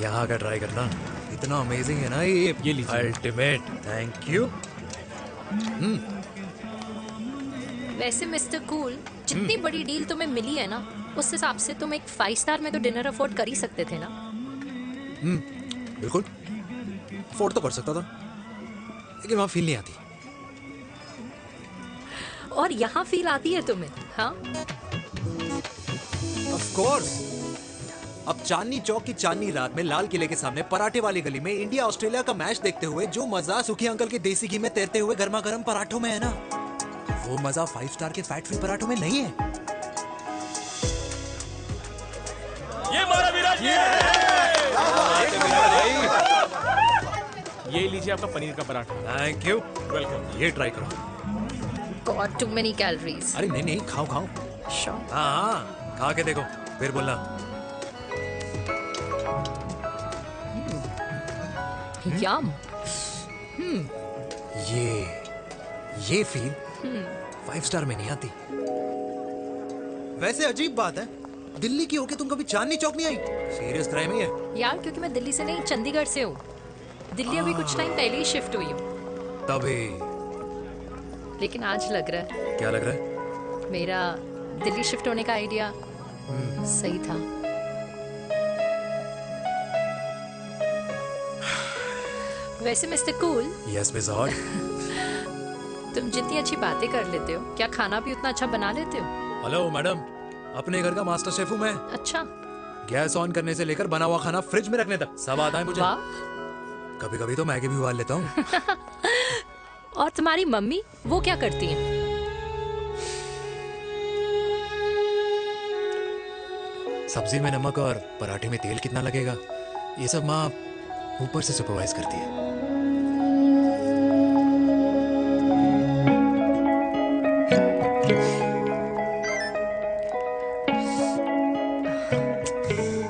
Speaker 1: यहाँ का ट्राई करना, इतना अमेजिंग है ना ये लीजिए। अल्टीमेट। Thank you.
Speaker 9: वैसे मिस्टर कूल, जितनी बड़ी डील तुम्हें मिली है ना, उस हिसाब से तुम एक 5 स्टार में तो डिनर अफोर्ड कर ही सकते थे ना।
Speaker 1: बिल्कुल अफोर्ड तो कर सकता था, लेकिन वहां फील नहीं आती।
Speaker 9: और यहाँ फील आती है तुम्हें? हाँ,
Speaker 1: ऑफ कोर्स। अब चांदनी चौक की चांदनी रात में लाल किले के सामने पराठे वाली गली में इंडिया ऑस्ट्रेलिया का मैच देखते हुए जो मजा सुखी अंकल के देसी घी में तैरते हुए गर्मा गर्म पराठों में है ना, वो मजा 5 स्टार के फैट फ्री पराठों में नहीं है।
Speaker 15: ये मारा विराज। ये लीजिए आपका पनीर का पराठा।
Speaker 1: Thank you.
Speaker 15: वेलकम।
Speaker 1: ये ट्राई करो।
Speaker 9: God too many calories.
Speaker 1: अरे नहीं नहीं, खाओ खाओ।
Speaker 9: श्योर।
Speaker 1: हाँ, खा के देखो फिर बोलना।
Speaker 9: यम।
Speaker 1: ये फील 5 स्टार में नहीं आती। वैसे अजीब बात है, दिल्ली की होके तुम कभी चांदनी चौक नहीं आई? सीरियस क्राइम ही है
Speaker 9: यार, क्योंकि मैं दिल्ली से नहीं, चंडीगढ़ से हूँ। दिल्ली अभी कुछ टाइम पहले ही शिफ्ट हुई हूँ।
Speaker 1: तभी।
Speaker 9: लेकिन आज लग रहा है,
Speaker 1: क्या लग रहा है?
Speaker 9: मेरा दिल्ली शिफ्ट होने का आइडिया सही था। वैसे mister cool,
Speaker 1: yes miss hot.
Speaker 9: तुम जितनी अच्छी बातें कर लेते हो, क्या खाना भी उतना अच्छा बना लेते हो?
Speaker 5: हेलो मैडम, अपने घर का मास्टर शेफ हूँ मैं।
Speaker 9: अच्छा।
Speaker 5: गैस ऑन करने से लेकर बना हुआ खाना फ्रिज में रखने तक सब आता है मुझे। कभी कभी तो मैगी भी उबाल लेता हूँ।
Speaker 9: और तुम्हारी मम्मी, वो क्या करती हैं?
Speaker 5: सब्जी में नमक और पराठे में तेल कितना लगेगा, ये सब माँ ऊपर से सुपरवाइज करती है।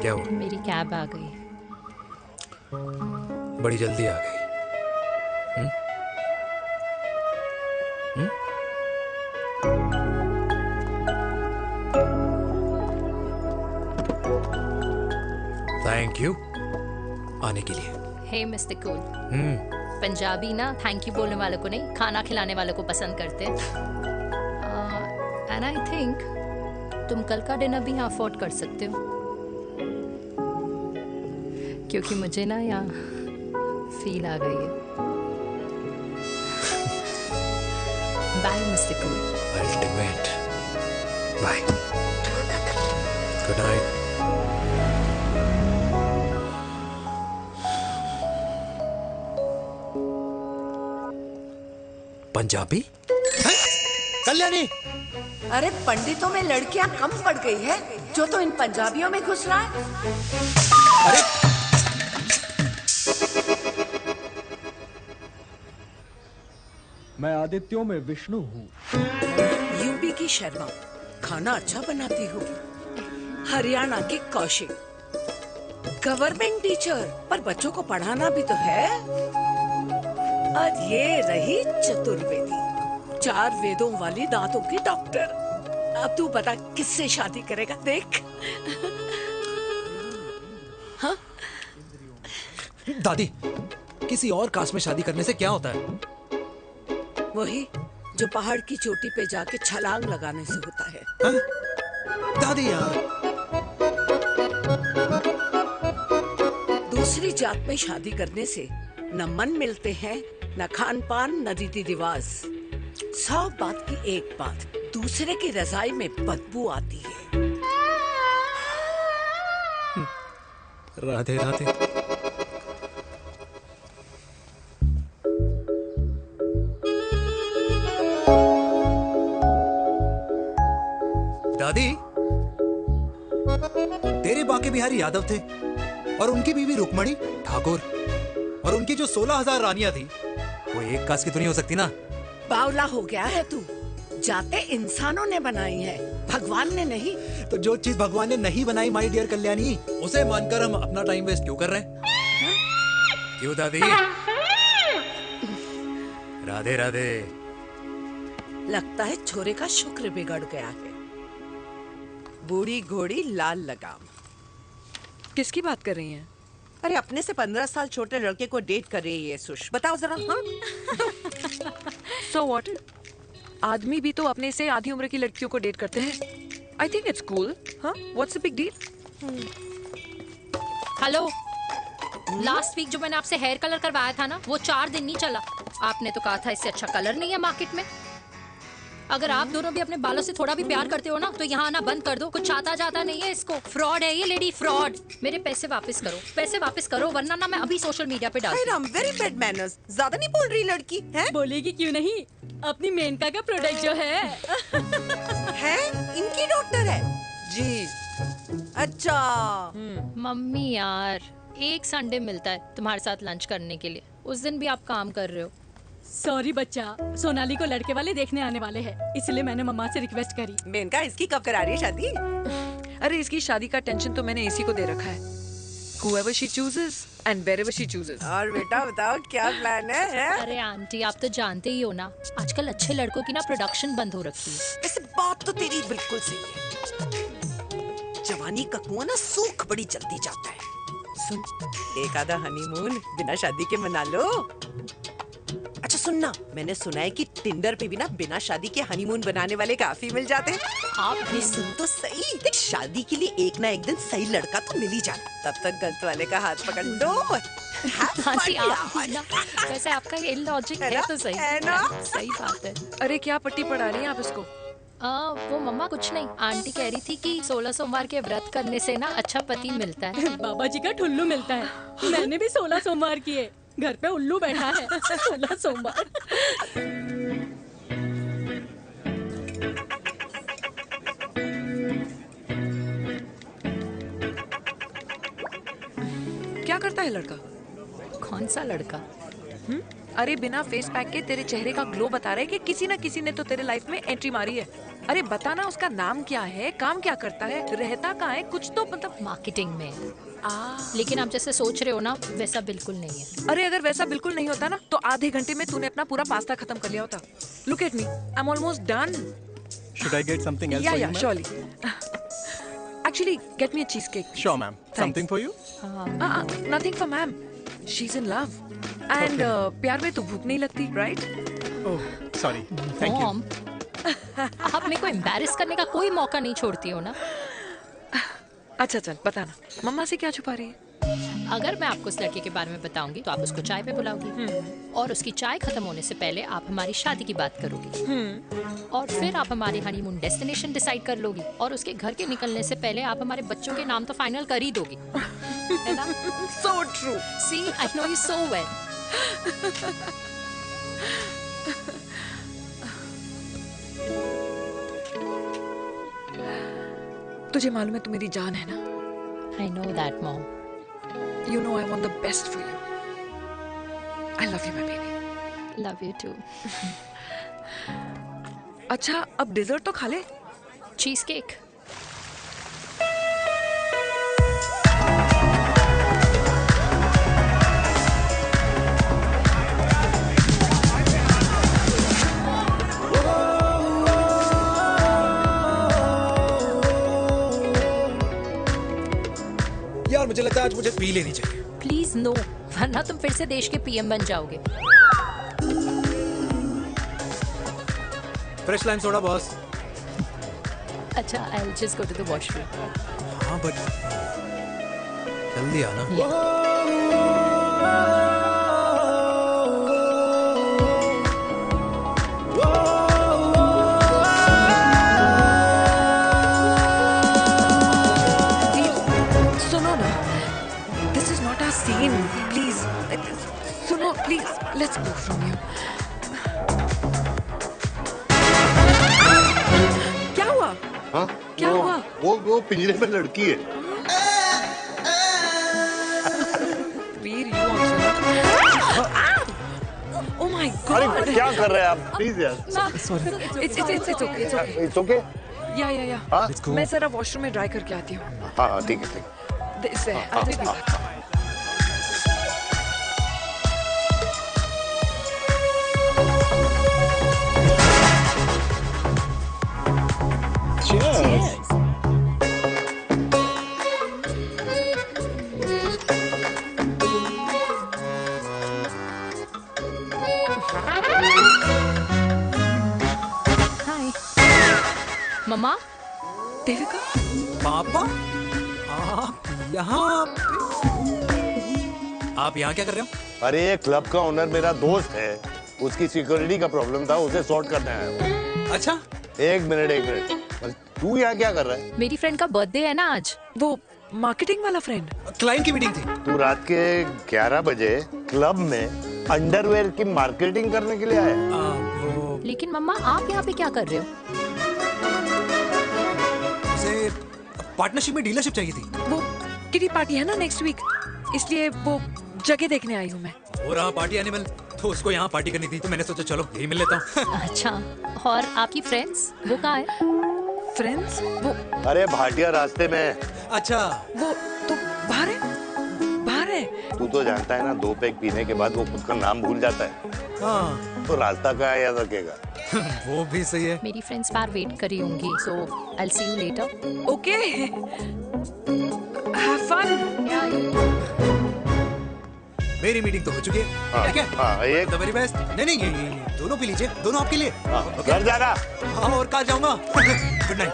Speaker 5: क्या हुआ?
Speaker 9: मेरी कैब आ गई।
Speaker 5: बड़ी जल्दी आ गई। थैंक यू आने के लिए।
Speaker 9: हे मिस्टर कूल, पंजाबी ना थैंक यू बोलने वालों को नहीं, खाना खिलाने वालों को पसंद करते हैं। एंड आई थिंक तुम कल का डिनर भी यहाँ अफोर्ड कर सकते हो, क्योंकि मुझे ना यहाँ फील आ गई है। Bye mister cool.
Speaker 5: Ultimate. Bye. Good night. Punjabi?
Speaker 3: Kalyani! अरे पंडितों में लड़कियां कम पड़ गई है जो तो इन पंजाबियों में घुस रहा है।
Speaker 5: अरे
Speaker 16: मैं आदित्यों में विष्णु हूँ।
Speaker 3: यूपी की शर्मा, खाना अच्छा बनाती होगी। हरियाणा की कौशिक, गवर्नमेंट टीचर, पर बच्चों को पढ़ाना भी तो है। और ये रही चतुर्वेदी, 4 वेदों वाली दांतों की डॉक्टर। अब तू बता किससे शादी करेगा? देख। हाँ?
Speaker 1: दादी, किसी और कास्ट में शादी करने से क्या होता है?
Speaker 3: वही जो पहाड़ की चोटी पे जाके छलांग लगाने से होता है।
Speaker 1: हाँ? दादी यार,
Speaker 3: दूसरी जात में शादी करने से न मन मिलते हैं, न खान पान, न रीति रिवाज। 100 बात की एक बात, दूसरे की रजाई में बदबू आती है।
Speaker 1: राधे राधे। दादी, तेरे बाके बिहारी यादव थे और उनकी बीवी रुक्मणी ठाकुर, और उनकी जो 16,000 रानियां थी वो एक कास्ट की तो नहीं हो सकती ना।
Speaker 3: बावला हो गया है तू। जाते इंसानों ने बनाई है, भगवान ने नहीं।
Speaker 1: तो जो चीज भगवान ने नहीं बनाई माय डियर कल्याणी, उसे मानकर हम अपना टाइम वेस्ट क्यों कर रहे हैं? क्यों दादी? राधे राधे।
Speaker 3: लगता है छोरे का शुक्र बिगड़ गया है। बूढ़ी घोड़ी लाल लगाम।
Speaker 13: किसकी बात कर रही हैं?
Speaker 17: अरे अपने से 15 साल छोटे लड़के को डेट कर रही है ये सुश। बताओ जरा। हाँ?
Speaker 13: So what? आदमी भी तो अपने से आधी उम्र की लड़कियों को डेट करते हैं। I think it's cool. हाँ? What's the big deal?
Speaker 9: Hello, last week जो मैंने आपसे हेयर कलर करवाया था ना, वो 4 दिन नहीं चला। आपने तो कहा था इससे अच्छा कलर नहीं है मार्केट में। अगर आप दोनों भी अपने बालों से थोड़ा भी प्यार करते हो ना, तो यहाँ आना बंद कर दो। कुछ आता जाता नहीं है इसको। फ्रॉड है ये लेडी, फ्रॉड। मेरे पैसे वापस करो, पैसे वापस करो, वरना ना मैं अभी सोशल मीडिया पे डाल।
Speaker 17: Very bad manners. ज्यादा नहीं बोल रही लड़की है?
Speaker 18: बोलेगी क्यों नहीं? अपनी मेनका का प्रोडक्ट जो है
Speaker 17: इनकी डॉक्टर है जी। अच्छा।
Speaker 9: मम्मी यार, एक संडे मिलता है तुम्हारे साथ लंच करने के लिए, उस दिन भी आप काम कर रहे हो।
Speaker 18: सॉरी बच्चा, सोनाली को लड़के वाले देखने आने वाले हैं, इसलिए मैंने मम्मा से रिक्वेस्ट करी।
Speaker 17: मेनका, इसकी कब करा रही है शादी?
Speaker 13: अरे इसकी शादी का टेंशन तो मैंने इसी को दे रखा है। Whoever she chooses and wherever she chooses.
Speaker 17: और बेटा बताओ क्या प्लान है?
Speaker 9: अरे आंटी, आप तो जानते ही हो ना, आजकल अच्छे लड़कों की ना प्रोडक्शन बंद हो रखी है।
Speaker 17: वैसे बात तो तेरी बिल्कुल सही है। जवानी का कुआं ना सूख बड़ी जल्दी जाता है। सुन, एक आधा हनीमून बिना शादी के मना लो। अच्छा सुनना, मैंने सुना है कि टिंडर पे भी ना बिना शादी के हनीमून बनाने वाले काफी मिल जाते हैं। आप भी सुन तो सही, देख शादी के लिए एक ना एक दिन सही लड़का तो मिल ही जाना, तब तक गलत वाले का हाथ पकड़ लो।
Speaker 9: आंटी आप भी ना, वैसे आपका ये लॉजिक है तो सही है ना, सही बात है।
Speaker 13: अरे क्या पट्टी पढ़ा रही हैं आप इसको?
Speaker 9: वो मम्मा कुछ नहीं, आंटी कह रही थी कि 16 सोमवार के व्रत करने से ना अच्छा पति मिलता है।
Speaker 18: बाबा जी का ठुल्लू मिलता है। मैंने भी 16 सोमवार किए, घर पे उल्लू बैठा है। 16 सोमवार।
Speaker 13: क्या करता है लड़का?
Speaker 9: कौन सा लड़का?
Speaker 13: अरे बिना फेस पैक के तेरे चेहरे का ग्लो बता रहे कि किसी ना किसी ने तो तेरे लाइफ में एंट्री मारी है। अरे बताना उसका नाम क्या है, काम क्या करता है, रहता कहाँ है, कुछ तो मतलब।
Speaker 9: मार्केटिंग में। लेकिन आप जैसे सोच रहे हो ना वैसा बिल्कुल नहीं है।
Speaker 13: अरे अगर वैसा बिल्कुल नहीं होता ना तो आधे घंटे में तूने अपना पूरा पास्ता खत्म कर लिया होता। Look at me, I am almost done.
Speaker 7: Should I get something else for you,
Speaker 13: Yeah,
Speaker 7: ma'am?
Speaker 13: surely. Actually, get me a cheesecake.
Speaker 7: Sure, ma'am. Something for you?
Speaker 13: Nothing for ma'am. She's in love. And प्यार में तो भूख नहीं लगती, right?
Speaker 7: Oh, sorry. Thank you.
Speaker 9: आप मेरे को embarrass करने का कोई मौका नहीं छोड़ती हो ना।
Speaker 13: अच्छा चल बताना, मम्मा से क्या छुपा रही है?
Speaker 9: अगर मैं आपको उस लड़के के बारे में बताऊंगी तो आप उसको चाय पे बुलाओगी, और उसकी चाय खत्म होने से पहले आप हमारी शादी की बात करोगी, और फिर आप हमारे हनीमून डेस्टिनेशन डिसाइड कर लोगी, और उसके घर के निकलने से पहले आप हमारे बच्चों के नाम तो फाइनल कर ही दोगी, है ना?
Speaker 13: So true.
Speaker 9: See, I know you so well.
Speaker 13: तुझे मालूम है तू मेरी जान है ना?
Speaker 9: I know that, Mom.
Speaker 13: You know I want the best for you. I love you, my baby.
Speaker 9: Love you too.
Speaker 13: अच्छा अब डिजर्ट तो खा ले।
Speaker 9: Cheese cake.
Speaker 1: यार मुझे लगता है आज मुझे पी लेनी चाहिए।
Speaker 9: प्लीज नो, वरना तुम फिर से देश के पीएम बन जाओगे।
Speaker 1: Fresh lime soda boss.
Speaker 9: अच्छा, I'll just go to the washroom.
Speaker 1: हाँ बट जल्दी आना।
Speaker 13: सुनो ना, this is not our scene. Please, सुनो please, let's go from here. क्या हुआ?
Speaker 2: हाँ?
Speaker 13: क्या हुआ?
Speaker 2: वो पिंजरे में लड़की है।
Speaker 13: वीर, you also. Oh my God!
Speaker 2: अरे क्या कर रहे हैं आप? प्लीज यार।
Speaker 13: Sorry. It's okay.
Speaker 2: It's okay?
Speaker 13: Yeah.
Speaker 2: हाँ?
Speaker 13: मैं जरा वॉशरूम में ड्राई करके आती हूँ।
Speaker 2: हाँ ठीक है।
Speaker 13: इससे I'll be back.
Speaker 2: Cheers.
Speaker 9: हाय मम्मा।
Speaker 13: देविका।
Speaker 1: पापा आप यहाँ क्या कर रहे हो?
Speaker 2: अरे ये क्लब का ओनर मेरा दोस्त है, उसकी सिक्योरिटी का प्रॉब्लम था, उसे सॉर्ट करने आया हूँ।
Speaker 1: अच्छा
Speaker 2: एक मिनट तू यहाँ क्या कर रहा है?
Speaker 9: मेरी फ्रेंड का बर्थडे है ना आज।
Speaker 13: वो मार्केटिंग वाला फ्रेंड।
Speaker 1: क्लाइंट की मीटिंग थी।
Speaker 2: तू रात के 11 बजे क्लब में अंडरवेयर की मार्केटिंग करने के लिए आया?
Speaker 9: लेकिन मम्मा आप यहाँ पे क्या कर रहे हो?
Speaker 1: उसे पार्टनरशिप में डीलरशिप चाहिए थी।
Speaker 13: वो किटी पार्टी है ना नेक्स्ट वीक, इसलिए वो जगह देखने आई हूँ मैं।
Speaker 1: वो रहा पार्टी एनिमल, तो उसको यहाँ पार्टी करनी थी, तो मैंने सोचा चलो यही मिल लेता हूँ।
Speaker 9: अच्छा, और आपकी फ्रेंड्स वो कहाँ है?
Speaker 13: फ्रेंड्स वो
Speaker 2: अरे भाटिया रास्ते में।
Speaker 1: अच्छा
Speaker 13: वो तो बाहर है।
Speaker 2: तू तो जानता है ना, 2 पैक पीने के बाद वो खुद का नाम भूल जाता है।
Speaker 1: हाँ।
Speaker 2: तो रास्ता कहाँ याद रखेगा?
Speaker 1: वो भी सही है।
Speaker 9: मेरी फ्रेंड्स बाहर वेट कर रही होंगी, so I'll see you later.
Speaker 13: Okay. Have fun.
Speaker 1: मेरी मेरी मीटिंग तो हो चुकी है।
Speaker 2: हाँ,
Speaker 1: क्या
Speaker 2: हाँ, एक
Speaker 1: द वेरी बेस्ट। नहीं ये दोनों पी लीजिए, दोनों आपके लिए।
Speaker 2: घर जाना।
Speaker 1: हाँ और कल जाऊंगा। Good night.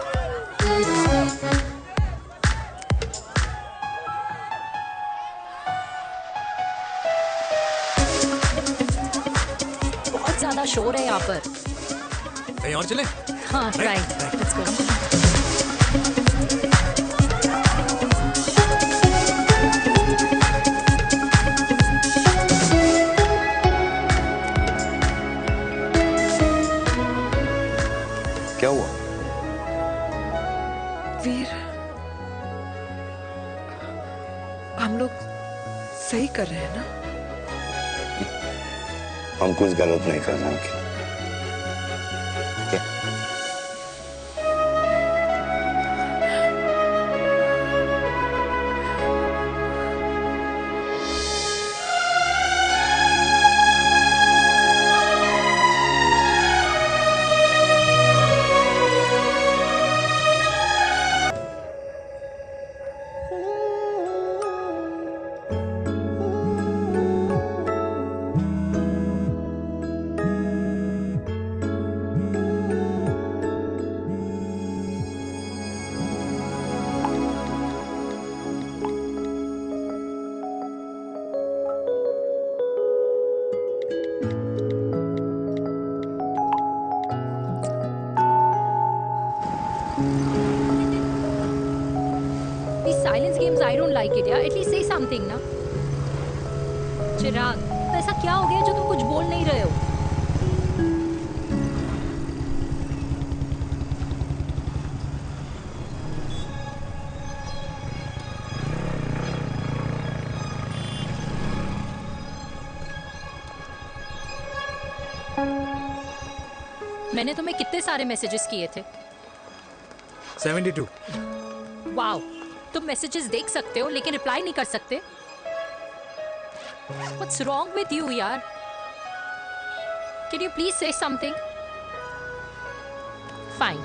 Speaker 9: बहुत ज्यादा शोर है यहाँ पर।
Speaker 1: कहीं और चले?
Speaker 9: हाँ राइट, लेट्स गो।
Speaker 2: क्या हुआ?
Speaker 13: वीर, हम लोग सही कर रहे हैं ना?
Speaker 2: हम कुछ गलत नहीं कर रहे हैं। क्या?
Speaker 9: These silence games, I don't like it, yeah. At least say something, ना। चिराग, तो ऐसा क्या हो गया जो तुम कुछ बोल नहीं रहे हो? मैंने तुम्हें कितने सारे मैसेजेस किए थे?
Speaker 1: 72।
Speaker 9: वाओ, तुम मैसेजेस देख सकते हो लेकिन रिप्लाई नहीं कर सकते? What's wrong with you, यार? Can you please say something? Fine,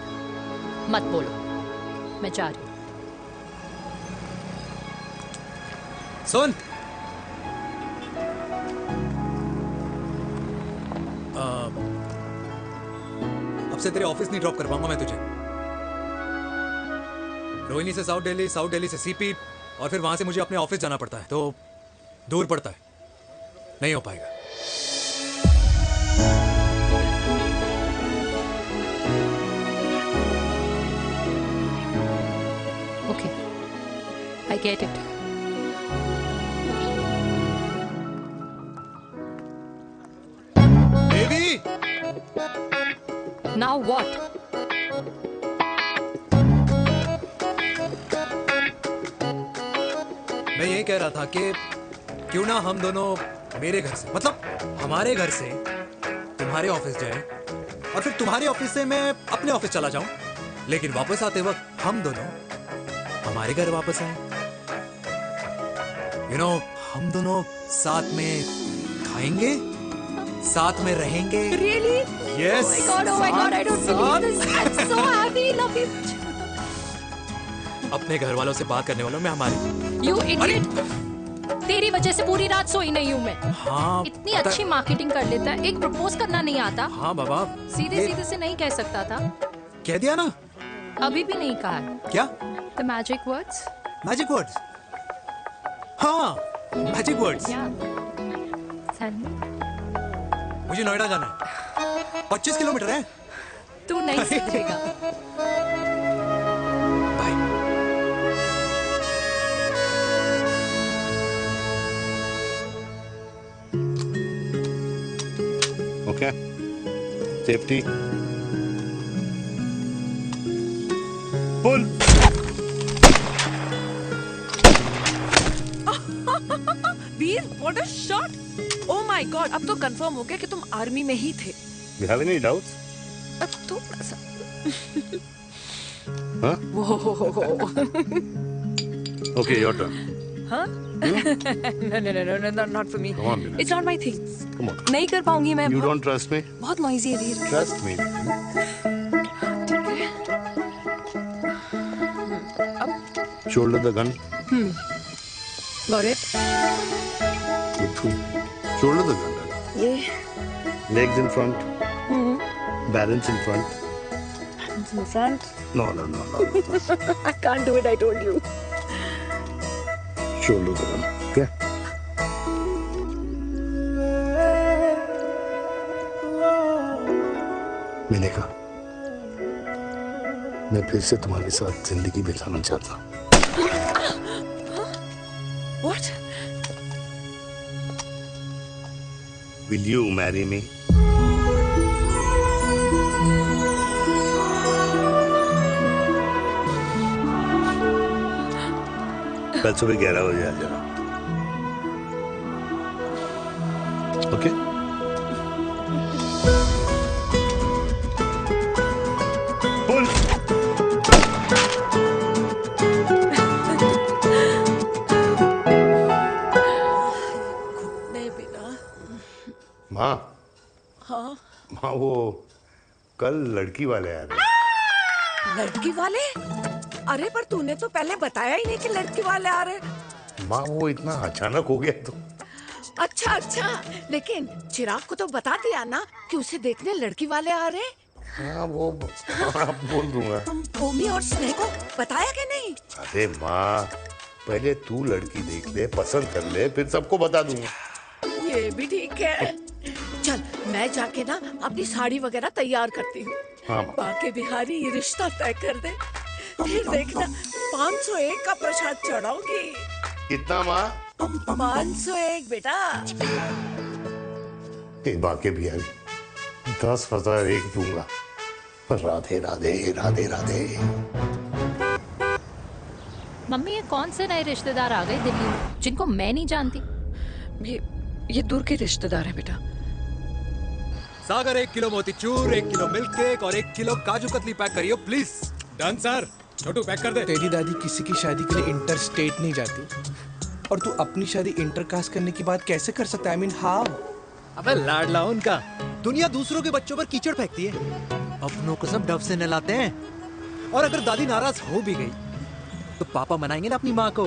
Speaker 9: मत बोलो, मैं जा रही हूँ।
Speaker 1: सुन, अब से तेरे ऑफिस नहीं ड्रॉप कर पाऊंगा मैं तुझे। रोहिणी से साउथ दिल्ली से सीपी, और फिर वहां से मुझे अपने ऑफिस जाना पड़ता है, तो दूर पड़ता है, नहीं हो पाएगा।
Speaker 9: Okay, I get it.
Speaker 1: Baby!
Speaker 9: Now what?
Speaker 1: मैं ये कह रहा था कि क्यों ना हम दोनों मेरे घर से, मतलब हमारे घर से तुम्हारे ऑफिस जाए, और फिर तुम्हारे ऑफिस से मैं अपने ऑफिस चला जाऊं, लेकिन वापस आते वक्त हम दोनों हमारे घर वापस आए। यू नो, हम दोनों साथ में खाएंगे, साथ में रहेंगे।
Speaker 9: Really?
Speaker 1: Yes.
Speaker 9: Oh my God, I don't believe this. I'm so happy, love you.
Speaker 1: अपने घर वालों से बात करने वालों में हमारी।
Speaker 9: You idiot! तेरी वजह से पूरी रात सोई नहीं हूँ मैं।
Speaker 1: हाँ,
Speaker 9: इतनी अच्छी मार्केटिंग कर लेता है, एक प्रपोज करना नहीं आता।
Speaker 1: हाँ बाबा,
Speaker 9: सीधे से नहीं कह सकता था।
Speaker 1: कह दिया ना।
Speaker 9: अभी भी नहीं कहा है।
Speaker 1: क्या?
Speaker 9: The magic words?
Speaker 1: Magic words? हाँ, मैजिक वर्ड्स। मुझे नोएडा जाना है, 25 किलोमीटर है।
Speaker 9: तू नहीं सीखेगा।
Speaker 2: Okay. Safety. Pull.
Speaker 13: Veer, what a shot! Oh my God, अब तो कंफर्म हो गया कि तुम आर्मी में ही थे।
Speaker 2: You have any doubts?
Speaker 13: अब थोड़ा सा।
Speaker 2: Huh?
Speaker 13: Whoa.
Speaker 2: Okay, your turn.
Speaker 13: Huh? No, not for me.
Speaker 2: Come on, Bina.
Speaker 13: It's not my thing.
Speaker 2: Come on.
Speaker 13: नहीं कर पाऊंगी मैं।
Speaker 2: You don't trust me?
Speaker 13: बहुत नॉइजी है वीर।
Speaker 2: Trust me.
Speaker 13: अब
Speaker 2: Shoulder the gun.
Speaker 3: Gaurav
Speaker 2: shoulder तो ध्यान रख,
Speaker 3: ये
Speaker 2: legs in front, balance in front.
Speaker 3: in front.
Speaker 2: No.
Speaker 3: I can't do it, I told you.
Speaker 2: Shoulder को run. क्या? मैंने कहा मैं फिर से तुम्हारे साथ जिंदगी बिताना चाहता हूँ।
Speaker 3: What?
Speaker 2: Will you marry me? कल सुबह 11 बजे आ जाना। ओके? बोल।
Speaker 3: नहीं बेटा।
Speaker 2: माँ,
Speaker 3: हाँ।
Speaker 2: माँ वो कल लड़की वाले आ रहे।
Speaker 3: लड़की वाले? अरे पर तूने तो पहले बताया ही नहीं कि लड़की वाले आ रहे।
Speaker 2: माँ वो इतना अचानक हो गया तो।
Speaker 3: अच्छा, लेकिन चिराग को तो बता दिया ना कि उसे देखने लड़की वाले आ रहे।
Speaker 2: हाँ वो आप बोल दूंगा।
Speaker 3: ओमी और स्नेह को बताया कि नहीं?
Speaker 2: अरे माँ पहले तू लड़की देख ले, पसंद कर ले, फिर सबको बता दूंगा।
Speaker 3: ये भी ठीक है। चल मैं जाके ना अपनी साड़ी वगैरह तैयार करती हूँ।
Speaker 2: हाँ।
Speaker 3: बाकी बिहारी ये रिश्ता तय कर दे, फिर देखना 501 का प्रसाद चढ़ाऊंगी।
Speaker 2: कितना माँ?
Speaker 3: 501 बेटा।
Speaker 2: बाकी बिहारी 10,001 दूंगा। राधे राधे राधे राधे।
Speaker 9: मम्मी ये कौन से नए रिश्तेदार आ गए दिल्ली में जिनको मैं नहीं जानती?
Speaker 13: ये दूर के रिश्तेदार है बेटा।
Speaker 1: सागर 1 किलो मोतीचूर, 1 किलो मिल्क केक और 1 किलो काजू कतली पैक करियो please.
Speaker 5: Done sir. Chhotu pack कर दे। तेरी दादी किसी की शादी के लिए इंटर स्टेट नहीं जाती, और तू अपनी शादी इंटर कास्ट करने की बात कैसे कर सकता है? I mean, how?
Speaker 1: अबे लाडला उनका। दुनिया दूसरों के बच्चों पर कीचड़ फेंकती है, अपनों को सब डब से नहलाते हैं। और अगर दादी नाराज हो भी गई तो पापा मनाएंगे ना अपनी माँ को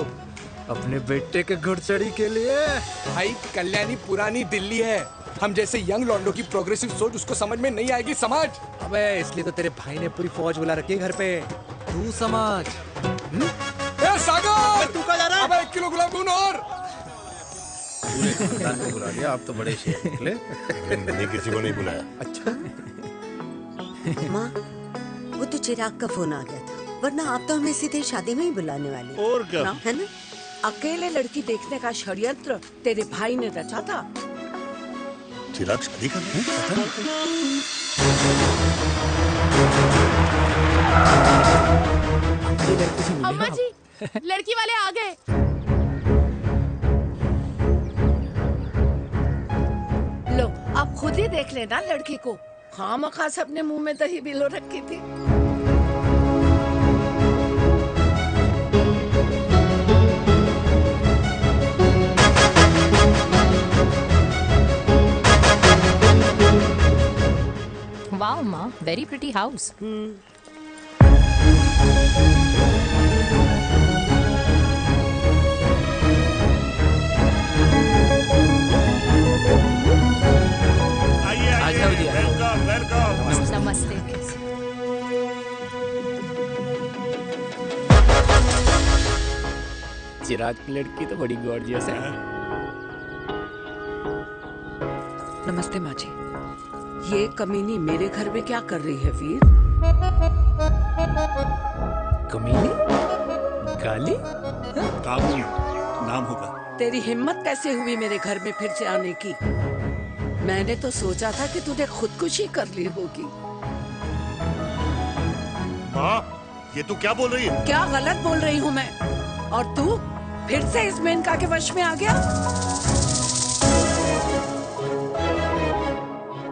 Speaker 1: अपने बेटे के घुड़चढ़ी के लिए।
Speaker 5: भाई कल्याणी पुरानी दिल्ली है, हम जैसे यंग लॉन्डो की प्रोग्रेसिव सोच उसको समझ में नहीं आएगी। समझ।
Speaker 1: अबे इसलिए तो तेरे भाई ने पूरी फौज बुला रखी है घर पे, तू समझ।
Speaker 5: ए सागर,
Speaker 1: तू कहाँ जा रहा है?
Speaker 5: अबे 1 किलो गुलाब जामुन और।
Speaker 8: पूरे खानदान को बुला लिया, आप तो बड़े शेर निकले।
Speaker 2: मैंने किसी को नहीं बुलाया।
Speaker 1: अच्छा।
Speaker 11: माँ वो तो चिराग का फोन आ गया था, वरना आप तो हमें सीधे शादी में ही बुलाने वाले।
Speaker 2: और क्या?
Speaker 11: है ना?
Speaker 3: अकेले लड़की देखने का षड्यंत्र तेरे भाई ने रचा था।
Speaker 2: चिराग शादी कर रहा है?
Speaker 14: अम्मा जी लड़की वाले आ गए।
Speaker 3: लो आप खुद ही देख लेना लड़की को। खामखा से अपने मुंह में दही बिलो रखी थी।
Speaker 9: वाओ माँ, वेरी प्रिटी हाउस। नमस्ते।
Speaker 12: चिराग की लड़की तो बड़ी गॉर्जियस है।
Speaker 3: नमस्ते माँ जी। ये कमीनी मेरे घर में क्या कर रही है वीर?
Speaker 12: कमीनी? गाली?
Speaker 6: काबू नाम होगा।
Speaker 3: तेरी हिम्मत कैसे हुई मेरे घर में फिर से आने की? मैंने तो सोचा था कि तूने खुदकुशी कर ली होगी।
Speaker 2: माँ ये तू क्या बोल रही है?
Speaker 3: क्या गलत बोल रही हूँ मैं? और तू फिर से इस मेनका के वश में आ गया?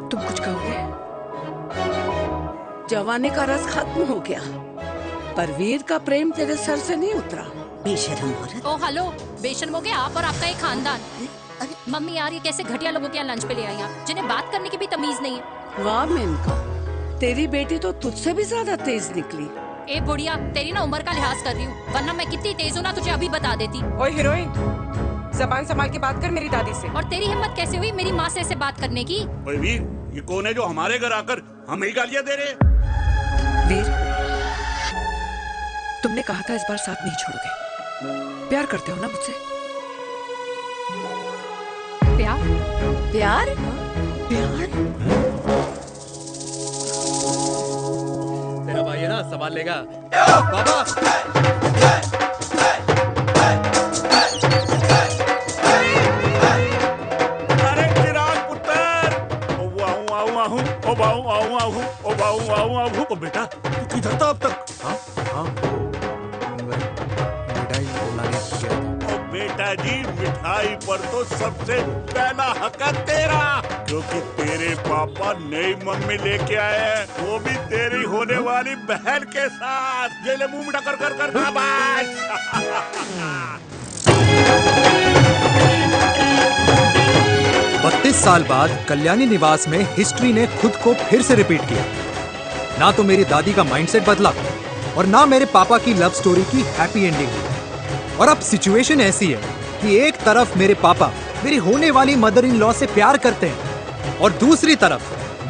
Speaker 13: तुम कुछ कहोगे?
Speaker 3: जवानी का रस खत्म हो गया, पर वीर का प्रेम तेरे सर से नहीं उतरा।
Speaker 11: बेशरम औरत।
Speaker 9: ओ हेलो, बेशर्म हो गए आप और आपका एक खानदान। मम्मी यार ये कैसे घटिया लोगों के यहाँ लंच पे ले आई आप, जिन्हें बात करने की भी तमीज नहीं है।
Speaker 3: वाह मेनका, तेरी बेटी तो तुझसे भी ज्यादा तेज निकली।
Speaker 9: ए बुढ़िया, तेरी ना उम्र का लिहाज कर रही हूँ, वरना मैं कितनी तेज हूँ ना तुझे अभी बता देती।
Speaker 13: ओए हीरोइन, जबान संभाल के बात कर मेरी दादी से।
Speaker 9: और तेरी हिम्मत कैसे हुई मेरी माँ से ऐसे बात करने की?
Speaker 8: ओए वीर, ये कौन है जो हमारे घर आकर हमें ही गालियाँ दे रहे हैं?
Speaker 13: वीर, तुमने कहा था इस बार साथ नहीं छोड़ोगे। प्यार करते हो ना मुझसे?
Speaker 9: प्यार?
Speaker 3: प्यार?
Speaker 13: प्यार?
Speaker 15: तेरा भाई है ना, संभाल लेगा। बाबा!
Speaker 8: अरे चिराग पुत्र! ओ बेटा, तू किधर था अब तक? हाँ?
Speaker 1: मिठाई लाने गया था।
Speaker 8: ओ बेटा जी, मिठाई पर तो सबसे पहला हक है तेरा, क्योंकि तेरे पापा नई मम्मी लेके आए हैं, वो भी तेरी होने वाली बहन के साथ। ये ले मुंह मीठा कर कर कर शाबाश।
Speaker 1: 32 साल बाद कल्याणी निवास में हिस्ट्री ने खुद को फिर से रिपीट किया। ना तो मेरी दादी का माइंडसेट बदला और ना मेरे पापा की लव स्टोरी की हैप्पी एंडिंग हुई। और अब सिचुएशन ऐसी है कि एक तरफ मेरे पापा मेरी होने वाली मदर इन लॉ से प्यार करते हैं और दूसरी तरफ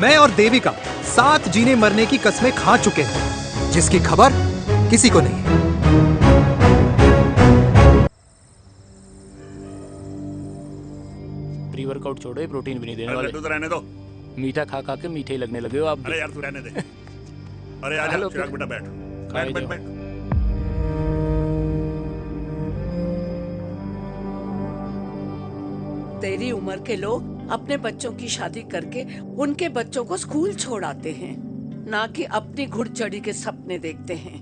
Speaker 1: मैं और देविका साथ जीने मरने की कस्में खा चुके हैं, जिसकी खबर किसी को नहीं है।
Speaker 12: प्री वर्कआउट छोड़ो, ये प्रोटीन भी नहीं देने वाले।
Speaker 8: तो रहने दो।
Speaker 12: मीठा खा खा के मीठे ही लगने लगे हो आप।
Speaker 8: अरे यार तू रहने दे। अरे आजा चिराग बेटा, बैठ बैठ बैठ बैठ।
Speaker 3: तेरी उम्र के लोग अपने बच्चों की शादी करके उनके बच्चों को स्कूल छोड़ाते हैं, ना कि अपनी घुड़चढ़ी के सपने देखते हैं।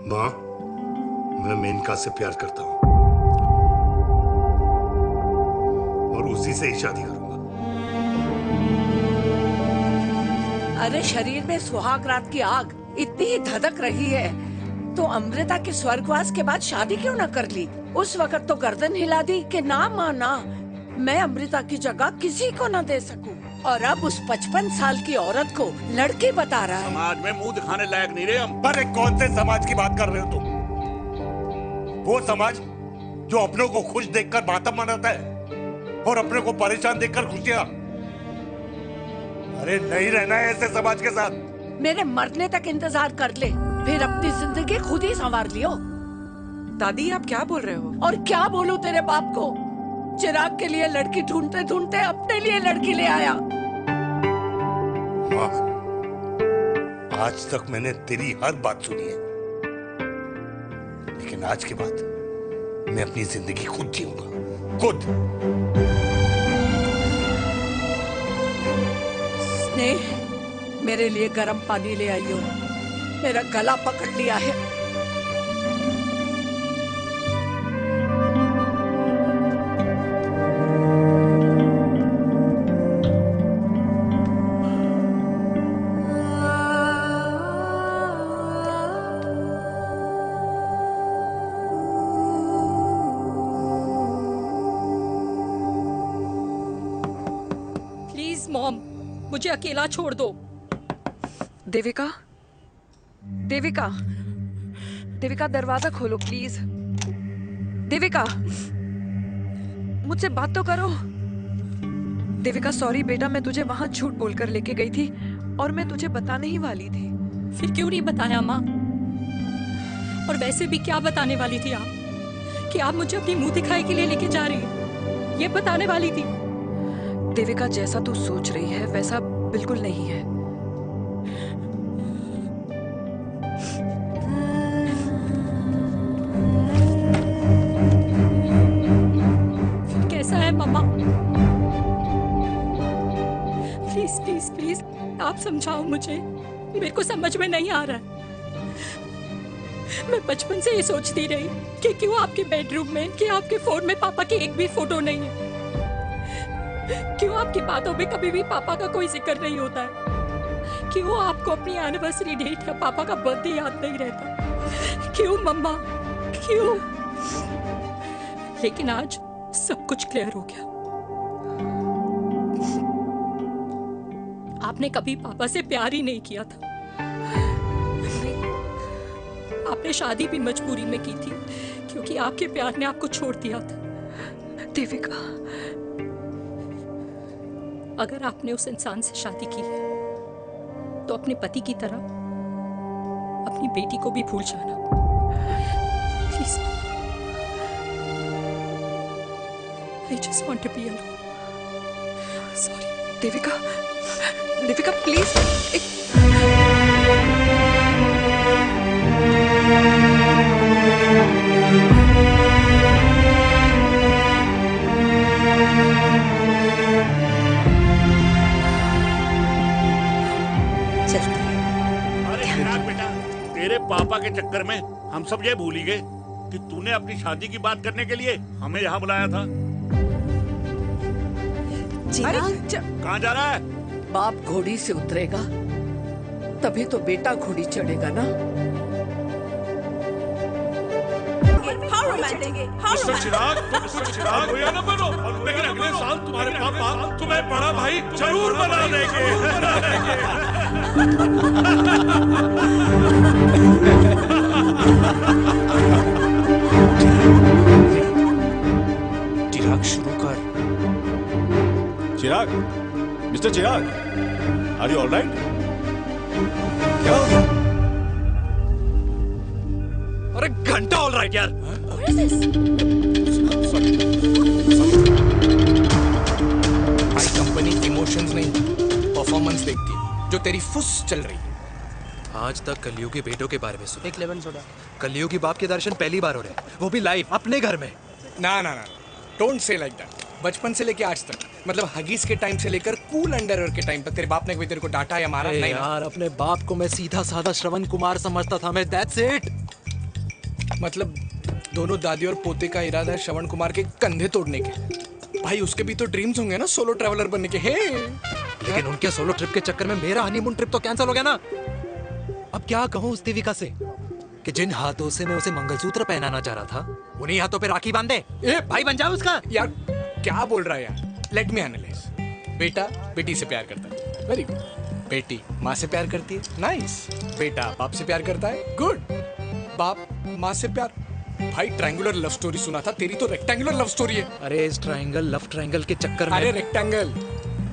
Speaker 2: माँ, मैं मेनका से प्यार करता हूँ और उसी से ही शादी करूंगा।
Speaker 3: अरे शरीर में सुहाग रात की आग इतनी ही धधक रही है तो अमृता के स्वर्गवास के बाद शादी क्यों न कर ली? उस वक्त तो गर्दन हिला दी कि ना माना, मैं अमृता की जगह किसी को न दे सकूं। और अब उस 55 साल की औरत को लड़की बता रहा है।
Speaker 8: समाज में मुंह दिखाने लायक नहीं रहे हम।
Speaker 2: अरे कौन से समाज की बात कर रहे हो तुम? वो समाज जो अपनों को खुश देखकर मातम मनाता है और अपने को परेशान देखकर खुशियां। अरे नहीं रहना है ऐसे समाज के साथ।
Speaker 3: मेरे मरने तक इंतजार कर ले, फिर अपनी जिंदगी खुद ही संवार लियो।
Speaker 13: दादी आप क्या बोल रहे हो?
Speaker 3: और क्या बोलूं तेरे बाप को? चिराग के लिए लड़की ढूंढते ढूंढते अपने लिए लड़की ले आया।
Speaker 2: माँ, आज तक मैंने तेरी हर बात सुनी है, लेकिन आज के बाद मैं अपनी जिंदगी खुद जीऊंगा, खुद।
Speaker 3: स्नेह, मेरे लिए गर्म पानी ले आई हो, मेरा गला पकड़ लिया है।
Speaker 9: प्लीज मॉम, मुझे अकेला छोड़ दो।
Speaker 13: देविका, देविका, देविका दरवाजा खोलो प्लीज। देविका, मुझसे बात तो करो। देविका सॉरी बेटा, मैं तुझे वहां झूठ बोलकर लेके गई थी और मैं तुझे बताने ही वाली थी।
Speaker 9: फिर क्यों नहीं बताया माँ? और वैसे भी क्या बताने वाली थी आप? कि आप मुझे अपनी मुंह दिखाई के लिए लेके जा रही हैं, ये बताने वाली थी।
Speaker 13: देविका, जैसा तू सोच रही है वैसा बिल्कुल नहीं है।
Speaker 9: कैसा है मम्मा? प्लीज प्लीज प्लीज आप समझाओ मुझे, मेरे को समझ में नहीं आ रहा है। मैं बचपन से ये सोचती रही कि क्यों आपके बेडरूम में, कि आपके फोन में पापा की एक भी फोटो नहीं है, क्यों आपकी बातों में कभी भी पापा का कोई जिक्र नहीं होता है, क्यों आपको अपनी एनिवर्सरी डेट या पापा का बर्थडे याद नहीं रहता, क्यों मम्मा, क्यों? लेकिन आज सब कुछ क्लियर हो गया। आपने कभी पापा से प्यार ही नहीं किया था।
Speaker 18: आपने शादी भी मजबूरी में की थी क्योंकि आपके प्यार ने आपको छोड़ दिया था।
Speaker 13: देविका,
Speaker 18: अगर आपने उस इंसान से शादी की है तो अपने पति की तरह अपनी बेटी को भी भूल जाना please. I just want to be alone.
Speaker 13: Sorry, Devika, Devika please.
Speaker 8: अरे चिराग बेटा, तेरे पापा के चक्कर में हम सब ये भूल ही गए कि तूने अपनी शादी की बात करने के लिए हमें यहाँ बुलाया था। कहाँ जा रहा है?
Speaker 3: बाप घोड़ी से उतरेगा तभी तो बेटा घोड़ी चढ़ेगा ना।
Speaker 6: चिराग भैया ना बनो, लेकिन अगले साल तुम्हारे पापा तुम्हें बड़ा भाई जरूर बना देंगे।
Speaker 5: चिराग शुरू कर।
Speaker 10: Chirag, mister Chirag, are you alright? क्या हो गया?
Speaker 5: अरे घंटा ऑलराइट यार। भाई कंपनी इमोशंस नहीं परफॉर्मेंस देखती है, जो तेरी फुस चल रही है।
Speaker 1: आज तक कलयुगी बेटों के बारे में सुना। एक लेमन सोडा। कलयुगी बाप के दर्शन पहली बार हो रहे हैं, वो भी लाइव अपने घर में।
Speaker 5: ना ना ना, डोंट से लाइक दैट। बचपन से लेके आज तक, मतलब हगीज के टाइम से लेकर कूल अंडरवेयर के टाइम तक तेरे बाप ने कभी तेरे को डांटा या मारा? नहीं
Speaker 1: यार, अपने बाप को मैं सीधा साधा श्रवण कुमार समझता था मैं, दैट्स इट।
Speaker 5: मतलब दोनों दादी और पोते का इरादा है श्रवण कुमार के कंधे तोड़ने के। भाई उसके भी तो ड्रीम्स होंगे ना सोलो ट्रैवलर बनने के। हे
Speaker 1: लेकिन उनके सोलो ट्रिप के चक्कर में मेरा हनीमून ट्रिप तो कैंसिल हो गया ना। अब क्या कहूँ उस देविका से कि जिन हाथों से मैं उसे मंगलसूत्र पहनाना चाह रहा था, उन्हीं हाथों पे राखी बांध दे। भाई बन जाओ उसका।
Speaker 5: यार क्या बोल रहा है यार? Let me analyse. बेटा बेटी से प्यार करता है, वेरी गुड। बेटी माँ से प्यार करती है, नाइस। बेटा बाप से प्यार करता है, गुड। बाप माँ से प्यार। भाई ट्रायंगुलर लव स्टोरी सुना था, तेरी तो रेक्टेंगुलर लव स्टोरी है।
Speaker 1: अरे इस ट्रायंगल लव ट्रायंगल के चक्कर में,
Speaker 5: अरे रेक्टेंगल,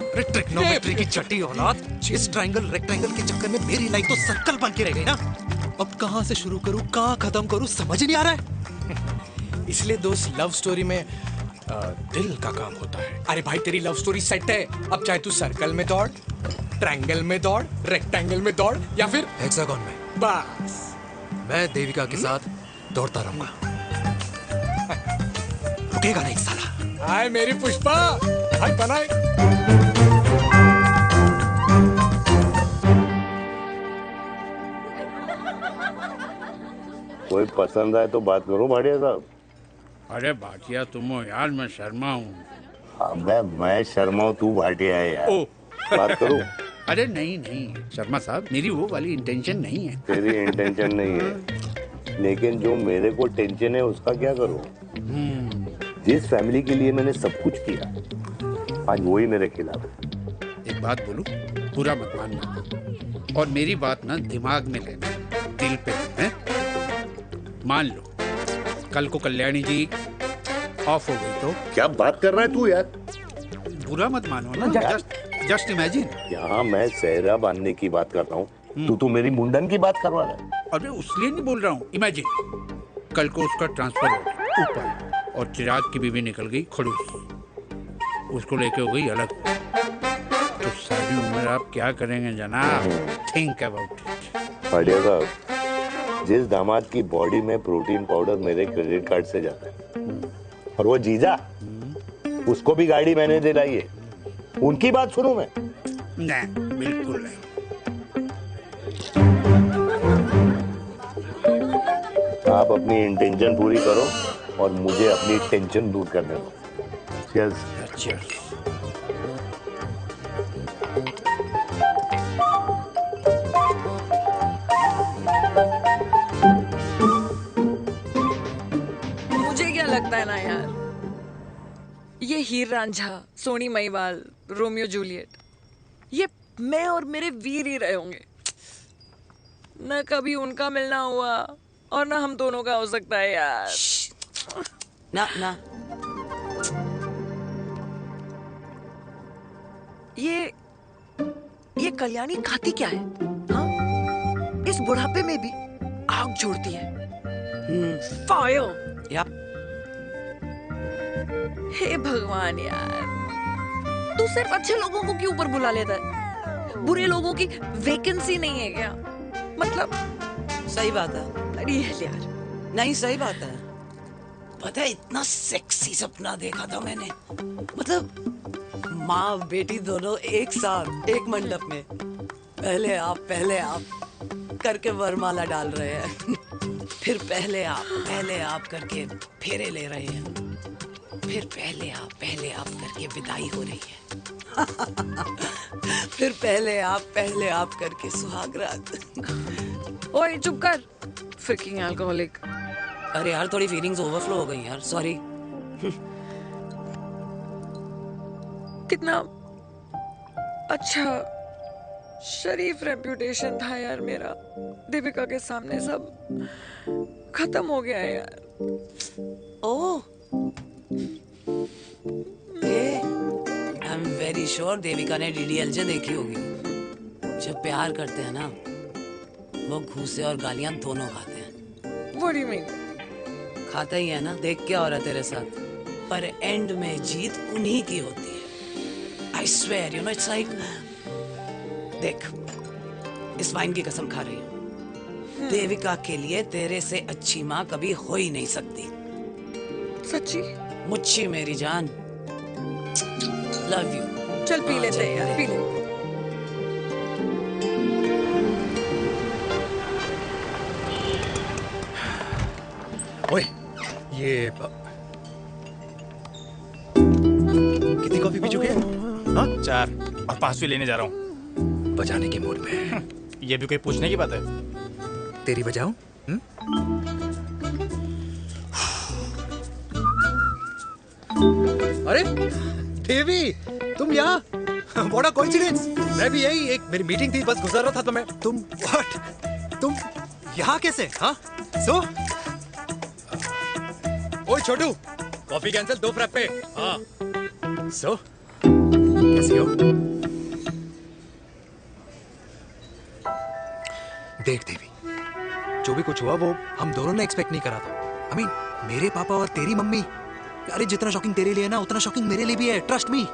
Speaker 1: अरे ट्रिग्नोमेट्री की छठी औलाद, इस ट्रायंगल रेक्टेंगल के चक्कर में मेरी लाइफ तो सर्कल बन के रह गई ना। अब कहाँ से शुरू करूँ, कहाँ खत्म करूँ, समझ ही नहीं आ रहा है।
Speaker 5: इसलिए दोस्त लव स्टोरी में दिल का काम होता है। अरे भाई तेरी लव स्टोरी सेट है, अब चाहे तू सर्कल में दौड़, ट्रायंगल में दौड़, रेक्टेंगल में दौड़ या फिर
Speaker 1: हेक्सागन में।
Speaker 5: बस
Speaker 1: मैं देविका के साथ दौड़ता रहूंगा, रुकेगा नहीं साला।
Speaker 5: हाय मेरी पुष्पा, हाय बनाए।
Speaker 2: कोई पसंद आए तो बात करो भाटिया साहब।
Speaker 8: अरे भाटिया तुम हो यार, मैं शर्मा हूँ।
Speaker 2: अबे मैं शर्मा हूँ, तू भाटिया है यार। बात करो।
Speaker 8: अरे नहीं नहीं शर्मा साहब, मेरी वो वाली इंटेंशन नहीं है।
Speaker 2: तेरी इंटेंशन नहीं है, लेकिन जो मेरे को टेंशन है उसका क्या करूँ? जिस फैमिली के लिए मैंने सब कुछ किया, आज वही मेरे खिलाफ है।
Speaker 8: एक बात बोलूं, बुरा मत मानना, और मेरी बात ना दिमाग में लेना, दिल पे है। मान लो कल को कल्याणी जी ऑफ हो गई तो
Speaker 2: क्या बात कर रहा है तू यार?
Speaker 8: बुरा मत मानो ना, जस्ट इमेजिन।
Speaker 2: यहाँ मैं सेहरा बांधने की बात कर रहा हूँ, तू मेरी मुंडन की बात करवा रहा है।
Speaker 8: अरे उसलिए नहीं बोल रहा हूँ, इमेजिन कल को उसका ट्रांसफर हो गया ऊपर और चिराग की बीवी निकल गई खड़ूस, उसको लेके हो गई अलग, तो सारी उम्र आप क्या करेंगे जनाब? Think about it.
Speaker 2: भाटिया साहब, जिस दामाद की बॉडी में प्रोटीन पाउडर मेरे क्रेडिट कार्ड से जाता है, और वो जीजा, उसको भी गाड़ी मैंने दिलाई है, उनकी बात सुनूं मैं?
Speaker 8: नहीं, बिल्कुल नहीं।
Speaker 2: आप अपनी इंटेंशन पूरी करो और मुझे अपनी टेंशन दूर करने दो। Cheers.
Speaker 8: Cheers.
Speaker 13: मुझे क्या लगता है ना यार, ये हीर रांझा, सोनी महिवाल, रोमियो जूलियट, ये मैं और मेरे वीर ही रहे होंगे। न कभी उनका मिलना हुआ और ना हम दोनों का हो सकता है यार।
Speaker 17: ना ना,
Speaker 13: ये कल्याणी खाती क्या है? हाँ? इस बुढ़ापे में भी आग जोड़ती है। फायर।
Speaker 17: यप।
Speaker 13: हे भगवान यार, तू सिर्फ अच्छे लोगों को क्यों ऊपर बुला लेता है? बुरे लोगों की वैकेंसी नहीं है क्या? मतलब
Speaker 17: सही बात है।
Speaker 13: अरे यार,
Speaker 17: नहीं सही बात है। पता है इतना सेक्सी सपना देखा था मैंने, मतलब माँ बेटी दोनों एक साथ एक मंडप में, पहले आप करके वरमाला डाल रहे हैं, फिर पहले आप करके फेरे ले रहे हैं, फिर पहले आप करके विदाई हो रही है, फिर पहले आप करके सुहाग रात।
Speaker 13: ओए चुप कर, फ्रिकिंग अल्कोहलिक।
Speaker 17: अरे यार थोड़ी फीलिंग्स ओवरफ्लो हो गई यार, सॉरी।
Speaker 13: कितना अच्छा शरीफ रेप्यूटेशन था यार मेरा, दीपिका के सामने सब खत्म हो गया है यार।
Speaker 17: Oh, I am very sure Devika ने डीडीएलजे देखी होगी। जब प्यार करते हैं ना, वो घूसे और गालियां दोनों खाते हैं।
Speaker 13: What do you mean?
Speaker 17: खाता ही है ना, देख क्या हो रहा है तेरे साथ, पर एंड में जीत उन्हीं की होती है। I swear, you know, it's like, देख, इस वाइन की कसम खा रही हूँ, देविका के लिए तेरे से अच्छी माँ कभी हो ही नहीं सकती।
Speaker 13: सच्ची?
Speaker 17: मुच्छी मेरी जान, लव यू।
Speaker 13: चल पी लेते हैं यार, पी ले।
Speaker 1: ओए, ये कितनी कॉफी पी चुके हैं? हाँ?
Speaker 15: 4 और 5वीं लेने जा रहा हूँ।
Speaker 1: बजाने के मूड में।
Speaker 15: ये भी कोई पूछने की बात है?
Speaker 1: तेरी बजाऊं? अरे देवी, तुम यहाँ? What a coincidence! मैं भी यही, एक मेरी मीटिंग थी, बस गुजर रहा था तो मैं। तुम यहाँ कैसे? हाँ? सो? ओए छोटू, कॉफी कैंसिल, 2 फ्रैप्पे। हाँ। सो? कैसी हो? देख देवी, जो भी कुछ हुआ वो हम दोनों ने एक्सपेक्ट नहीं करा था। I mean, मेरे पापा और तेरी मम्मी, अरे जितना शॉकिंग तेरे लिए है ना, उतना शॉकिंग मेरे लिए भी है, ट्रस्ट मी।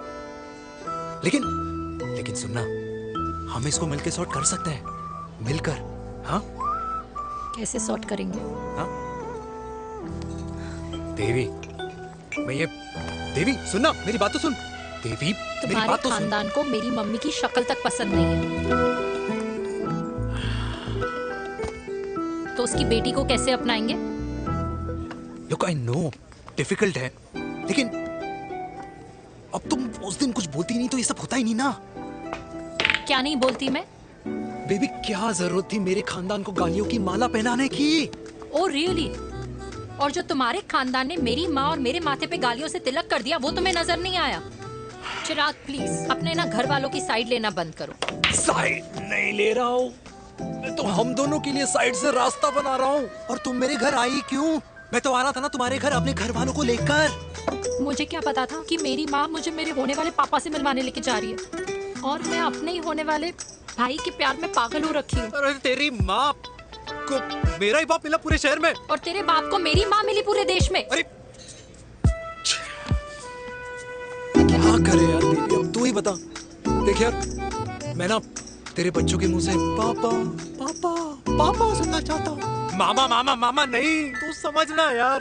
Speaker 1: लेकिन सुनना, हम इसको मिलकर सॉर्ट कर सकते हैं, मिलकर। हाँ?
Speaker 9: कैसे सॉर्ट करेंगे?
Speaker 1: हाँ? देवी, देवी सुनना, मेरी बात तो सुन। देवी, मेरी बात तो सुन।
Speaker 9: खानदान को मेरी मम्मी की शक्ल तक पसंद नहीं है, तो उसकी बेटी को कैसे अपनाएंगे?
Speaker 1: Look, I know, डिफिकल्ट है, लेकिन अब तुम उस दिन कुछ बोलती नहीं तो ये सब होता ही नहीं ना।
Speaker 9: क्या नहीं बोलती मैं?
Speaker 1: बेबी, क्या जरूरत थी मेरे खानदान को गालियों की माला पहनाने की?
Speaker 9: Oh really? और जो तुम्हारे खानदान ने मेरी माँ और मेरे माथे पे गालियों से तिलक कर दिया, वो तुम्हें नजर नहीं आया? चिराग प्लीज अपने ना घर वालों की साइड लेना बंद करो।
Speaker 1: साइड नहीं ले रहा हूँ, मैं तो हम दोनों के लिए साइड से रास्ता बना रहा हूँ। और तुम मेरे घर आई क्यों? मैं तो आ रहा था ना तुम्हारे घर अपने घर वालों को लेकर।
Speaker 9: मुझे क्या पता था कि मेरी माँ मुझे मेरे होने वाले पापा से मिलवाने लेके जा रही है, और मैं अपने ही होने वाले भाई के प्यार में पागल हो रखी हूँ।
Speaker 1: अरे तेरी माँ को मेरा ही बाप मिला पूरे शहर में,
Speaker 9: और तेरे बाप को मेरी माँ मिली पूरे देश में।
Speaker 1: अरे क्या करे यार देवी, अब तू ही बता। देख यार, मैं ना तेरे बच्चों के मुंह से पापा पापा पापा सुनना चाहता हूँ, मामा मामा मामा नहीं, तू समझना यार।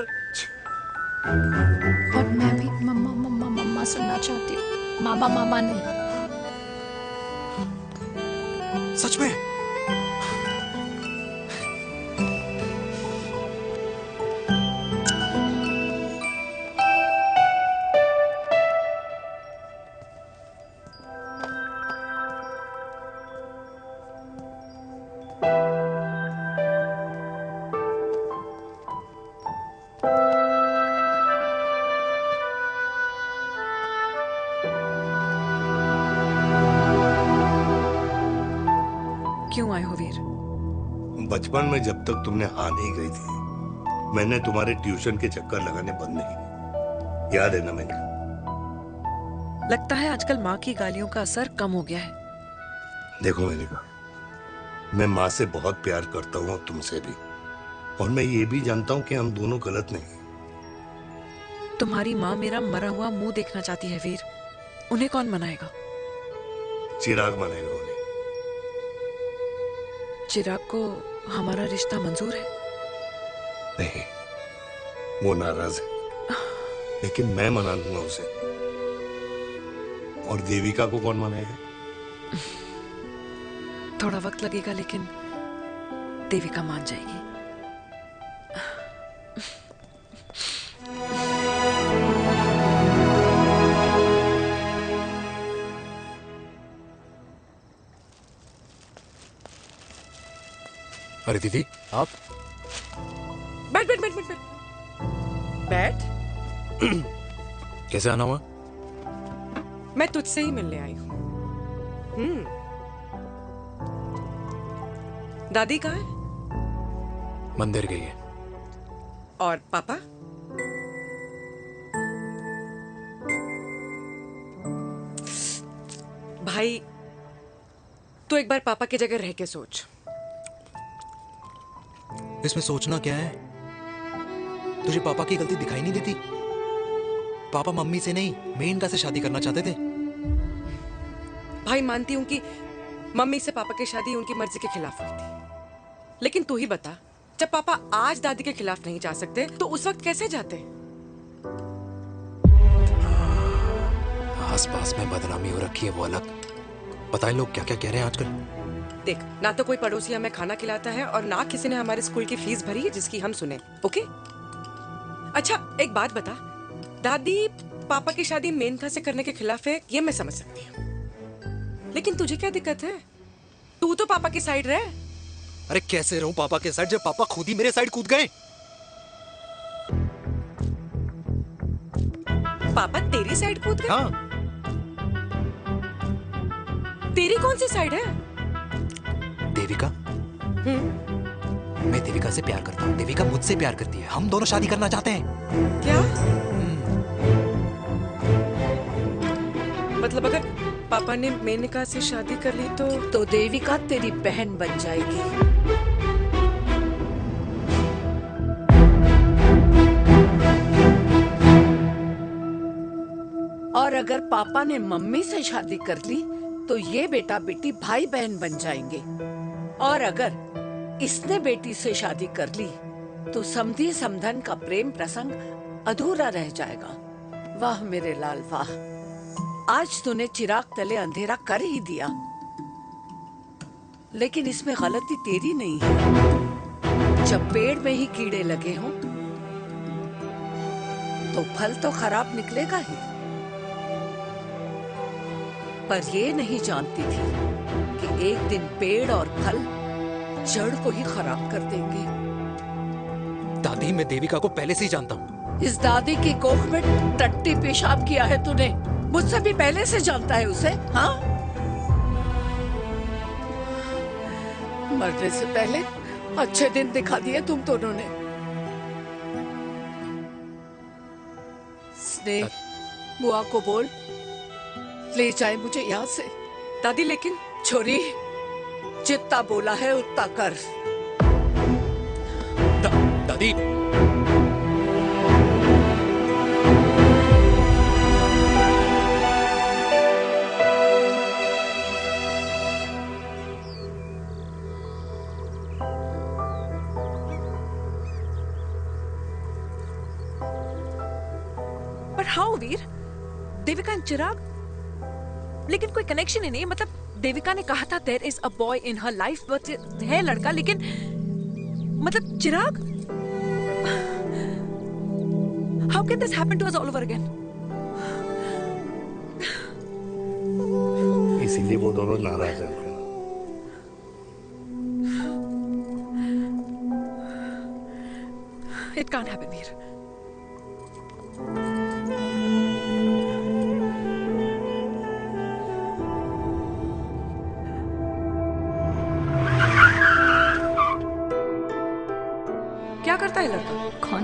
Speaker 9: और मैं भी मम्मा मम्मा मम्मा सुनना चाहती हूँ, मामा मामा नहीं।
Speaker 1: सच में?
Speaker 2: बचपन में जब तक तुमने हाँ नहीं कही थी, मैंने तुम्हारे ट्यूशन के चक्कर लगाने बंद नहीं। याद है ना मैंने?
Speaker 13: लगता है आजकल माँ की गालियों का असर कम हो गया है।
Speaker 2: देखो मैंने कहा, मैं माँ से बहुत प्यार करता हूँ और तुमसे भी, और मैं ये भी जानता हूँ कि हम दोनों गलत नहीं।
Speaker 13: तुम्हारी माँ मेरा मरा हुआ मुंह देखना चाहती है वीर। उन्हें कौन मनाएगा?
Speaker 2: चिराग मनाएगा उन्हें।
Speaker 13: चिराग को हमारा रिश्ता मंजूर है?
Speaker 2: नहीं, वो नाराज है, लेकिन मैं मना दूंगा उसे। और देविका को कौन मनाएगा?
Speaker 13: थोड़ा वक्त लगेगा, लेकिन देविका मान जाएगी।
Speaker 5: अरे दीदी, आप
Speaker 13: बैठ बैठ बैठ बैठ बैठ। बैठ।
Speaker 5: कैसे आना हुआ?
Speaker 17: मैं तुझसे ही मिलने आई हूँ। दादी कहाँ है?
Speaker 5: मंदिर गई है।
Speaker 17: और पापा? भाई, तू एक बार पापा की जगह रह के सोच।
Speaker 1: इसमें सोचना क्या है? तुझे पापा की गलती दिखाई नहीं देती? पापा मम्मी से नहीं, मेनका से शादी करना चाहते थे।
Speaker 17: भाई, मानती हूं कि मम्मी से पापा की शादी उनकी मर्जी के खिलाफ हुई थी, लेकिन तू ही बता, जब पापा आज दादी के खिलाफ नहीं जा सकते तो उस वक्त कैसे जाते?
Speaker 5: आस पास में बदनामी हो रखी है, वो अलग। पता है लोग क्या क्या कह रहे हैं आजकल?
Speaker 17: देख, ना तो कोई पड़ोसी हमें खाना खिलाता है और ना किसी ने हमारे स्कूल की फीस भरी है जिसकी हम सुने। ओके? अच्छा, एक बात बता, दादी पापा की शादी मेनका से करने के खिलाफ है, ये मैं समझ सकती हूँ, लेकिन तुझे क्या दिक्कत है? तू तो पापा की साइड रहे।
Speaker 1: अरे कैसे रहूं पापा के साइड जब पापा खुद ही मेरे साइड कूद गए?
Speaker 17: पापा तेरी साइड कूद गए?
Speaker 1: हाँ।
Speaker 17: तेरी कौन सी साइड है?
Speaker 1: देविका। मैं देविका से प्यार करता हूँ, देविका मुझसे प्यार करती है, हम दोनों शादी करना चाहते हैं।
Speaker 17: क्या? मतलब अगर पापा ने मेनका से शादी कर ली तो
Speaker 3: देविका तेरी बहन बन जाएगी। और अगर पापा ने मम्मी से शादी कर ली तो ये बेटा बेटी भाई बहन बन जाएंगे। और अगर इसने बेटी से शादी कर ली तो समधी समधन का प्रेम प्रसंग अधूरा रह जाएगा। वाह मेरे लाल वाह, आज तूने चिराग तले अंधेरा कर ही दिया, लेकिन इसमें गलती तेरी नहीं है। जब पेड़ में ही कीड़े लगे हों तो फल तो खराब निकलेगा ही। पर ये नहीं जानती थी कि एक दिन पेड़ और फल जड़ को ही खराब कर देंगे।
Speaker 1: दादी, मैं देविका को पहले से ही जानता हूँ।
Speaker 3: इस दादी की कोख में टट्टी पेशाब किया है तूने, मुझसे भी पहले से जानता है उसे। हाँ, मरने से पहले अच्छे दिन दिखा दिए तुम दोनों ने। स्नेह, बुआ को बोल ले जाए मुझे यहाँ से।
Speaker 17: दादी, लेकिन
Speaker 3: छोरी, जितना बोला है उतना कर।
Speaker 1: दादी,
Speaker 13: पर हाउ वीर? देविका एंड चिराग, लेकिन कोई कनेक्शन ही नहीं। मतलब देविका ने कहा था there is a boy in her life, but है लड़का, लेकिन मतलब Chirag, how can this happen to us all over again?
Speaker 2: इसीलिए वो दोनों नाराज हैं।
Speaker 13: It can't happen Veer.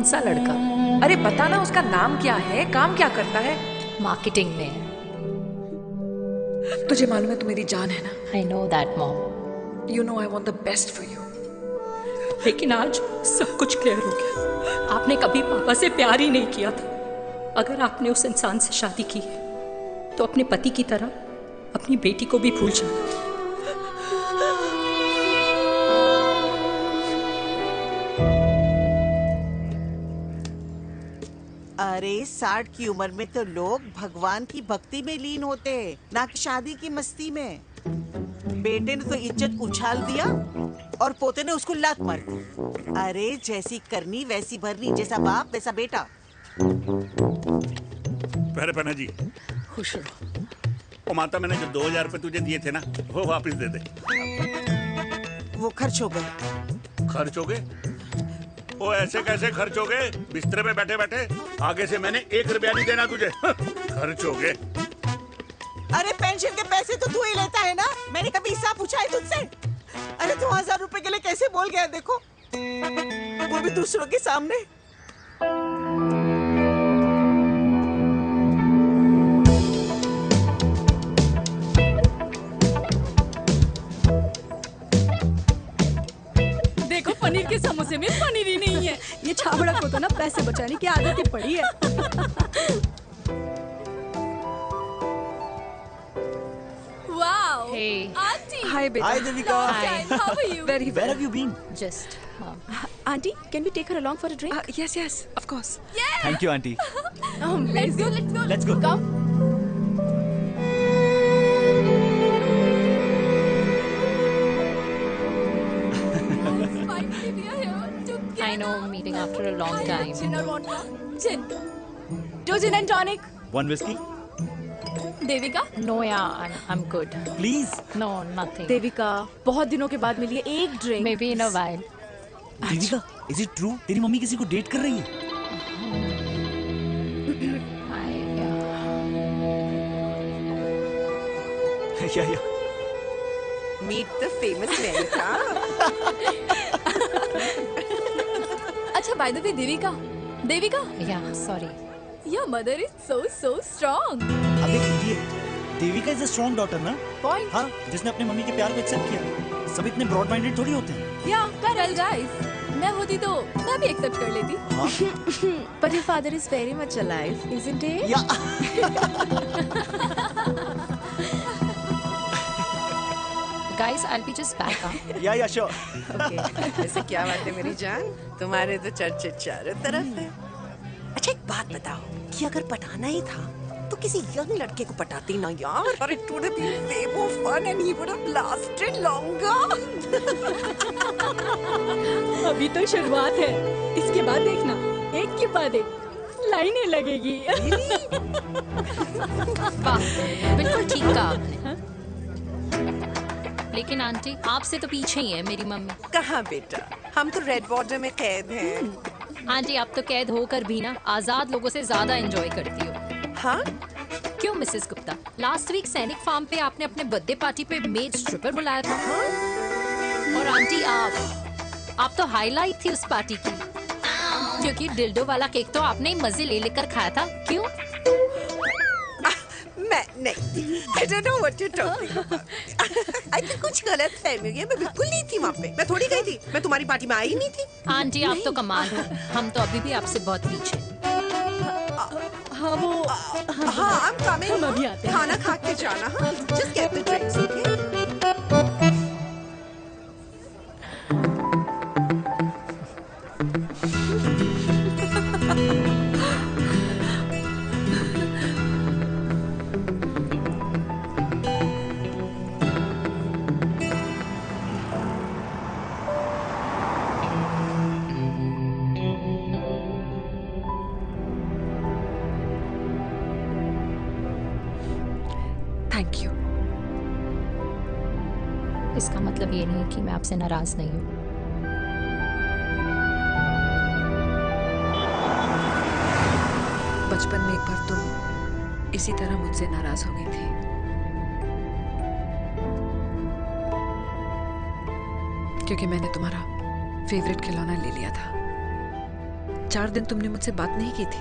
Speaker 9: सा लड़का?
Speaker 13: अरे बताना, उसका नाम क्या है, काम क्या करता है?
Speaker 9: मार्केटिंग में है।
Speaker 13: तुझे मालूम है तू मेरी जान है ना?
Speaker 9: I know that mom.
Speaker 13: You know I want the best for you.
Speaker 18: लेकिन आज सब कुछ क्लियर हो गया। आपने कभी पापा से प्यार ही नहीं किया था। अगर आपने उस इंसान से शादी की है तो अपने पति की तरह अपनी बेटी को भी भूल जाना।
Speaker 16: अरे 60 की उम्र में तो लोग भगवान की भक्ति में लीन होते हैं, ना कि शादी की मस्ती में। बेटे ने तो इज्जत उछाल दिया और पोते ने उसको लात मार दी। अरे जैसी करनी वैसी भरनी, जैसा बाप वैसा बेटा।
Speaker 8: पहले पहना जी,
Speaker 3: खुश रहो।
Speaker 8: ओ माता, मैंने जो 2000 रुपए तुझे दिए थे ना, वो वापस दे दे।
Speaker 16: वो खर्च हो गए।
Speaker 8: खर्च हो गए? ओ ऐसे कैसे खर्च हो गए? बिस्तर पे बैठे बैठे। आगे से मैंने 1 रुपया नहीं देना तुझे। खर्च हो गए।
Speaker 16: अरे पेंशन के पैसे तो तू ही लेता है ना, मैंने कभी हिसाब पूछा है तुझसे? अरे 2000 रुपए के लिए कैसे बोल गया देखो, वो भी दूसरों के सामने।
Speaker 19: देखो पनीर के समोसे में पनीर ही नहीं है। ये छाबड़ा को तो ना पैसे बचाने की आदत ही पड़ी है। Wow!
Speaker 9: Hey.
Speaker 19: Auntie!
Speaker 13: Hi, beta.
Speaker 19: Hi, Devika.
Speaker 9: Hi.
Speaker 19: How are you?
Speaker 13: Very well.
Speaker 19: Where have
Speaker 13: you been?
Speaker 9: Just.
Speaker 19: Auntie, can we take her along for a drink?
Speaker 13: Yes, yes, of course.
Speaker 19: Yeah!
Speaker 15: Thank you, auntie.
Speaker 19: Let's go, let's go.
Speaker 15: Let's go.
Speaker 19: Come. Finally, we are here together.
Speaker 9: I know, meeting after a long time.
Speaker 19: Gin or vodka? Gin. 2 gin and tonic.
Speaker 15: One whiskey?
Speaker 19: Devika?
Speaker 9: No, yeah, I'm good.
Speaker 15: Please.
Speaker 9: No, nothing.
Speaker 19: Devika, बहुत दिनों के बाद मिली है, एक drink.
Speaker 9: Maybe in a while.
Speaker 15: Devika, is it true? तेरी mummy किसी को date कर रही है?
Speaker 17: Yeah. Meet the famous America.
Speaker 19: अच्छा, by the way, Devika,
Speaker 9: Yeah, sorry.
Speaker 19: your mother is so strong.
Speaker 15: अबे idiot. Devika is a strong daughter ना?
Speaker 19: Point.
Speaker 15: हाँ, जिसने अपने मम्मी के प्यार को एक्सेप्ट किया। सब इतने ब्रॉड माइंडेड थोड़ी होते हैं।
Speaker 19: Yeah, correct, guys. मैं होती तो मैं भी एक्सेप्ट कर लेती। But your father is very much alive, isn't he?
Speaker 9: Guys, I'll be just back.
Speaker 15: Yeah, sure.
Speaker 17: Okay. ऐसे क्या बात है मेरी जान? तुम्हारे तो चर्चे चारों तरफ है। अच्छा एक बात बताओ कि अगर पटाना ही था तो किसी यंग लड़के को पटाती ना यार। और it would have been way more fun and he would have lasted longer.
Speaker 19: अभी तो शुरुआत है, इसके बाद देखना, एक के बाद एक लाइनें लगेगी।
Speaker 9: वाह, बिल्कुल ठीक कहा आपने। लेकिन आंटी, आपसे तो पीछे ही है मेरी मम्मी।
Speaker 17: कहाँ बेटा, हम तो रेड वाटर में कैद हैं।
Speaker 9: आंटी, आप तो कैद होकर भी ना आजाद लोगों से ज्यादा एंजॉय करती हो।
Speaker 17: हाँ?
Speaker 9: क्यों मिसेस गुप्ता, लास्ट वीक सैनिक फार्म पे आपने अपने बर्थडे पार्टी पे मेड स्ट्रिपर बुलाया था। और आंटी, आप तो हाईलाइट थी उस पार्टी की, क्योंकि डिल्डो वाला केक तो आपने ही मजे ले लेकर खाया था। क्यों?
Speaker 17: मैं नहीं, I don't know what you're talking about. I think कुछ गलत फहमी हुई है, मैं बिल्कुल नहीं थी वहाँ पे। मैं थोड़ी गई थी, मैं तुम्हारी पार्टी में आई ही नहीं थी।
Speaker 9: आंटी, आप तो कमाल हो, हम तो अभी भी आपसे बहुत पीछे।
Speaker 19: हाँ वो,
Speaker 17: हाँ I'm coming.
Speaker 19: हम अभी आते हैं।
Speaker 17: खाना खा के जाना, हाँ? Just get the drinks, okay?
Speaker 13: Thank you.
Speaker 9: इसका मतलब ये नहीं कि मैं आपसे नाराज नहीं हूँ।
Speaker 13: बचपन में एक बार तुम इसी तरह मुझसे नाराज हो गई थी। क्योंकि मैंने तुम्हारा फेवरेट खिलौना ले लिया था। 4 दिन तुमने मुझसे बात नहीं की थी।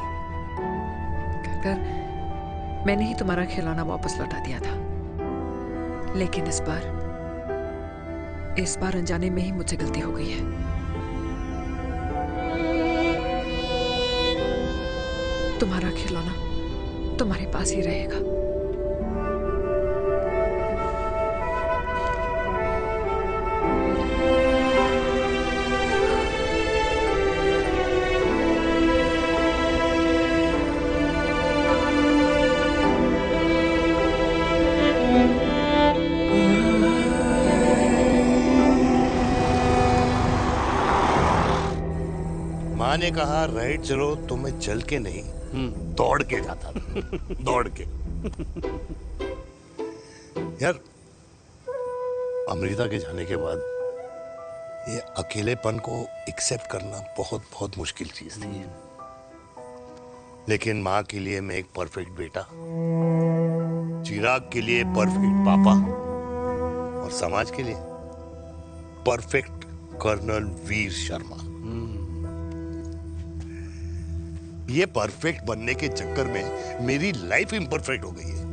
Speaker 13: कहकर मैंने ही तुम्हारा खिलौना वापस लौटा दिया था, लेकिन इस बार अनजाने में ही मुझसे गलती हो गई है। तुम्हारा खिलौना तुम्हारे पास ही रहेगा।
Speaker 2: माँ ने कहा राइट चलो, तो मैं चल के नहीं दौड़ के जाता था। दौड़ के। यार अमृता के जाने के बाद ये अकेलेपन को एक्सेप्ट करना बहुत बहुत मुश्किल चीज थी। लेकिन माँ के लिए मैं एक परफेक्ट बेटा, चिराग के लिए परफेक्ट पापा और समाज के लिए परफेक्ट कर्नल वीर शर्मा। ये परफेक्ट बनने के चक्कर में मेरी लाइफ इम्परफेक्ट हो गई है।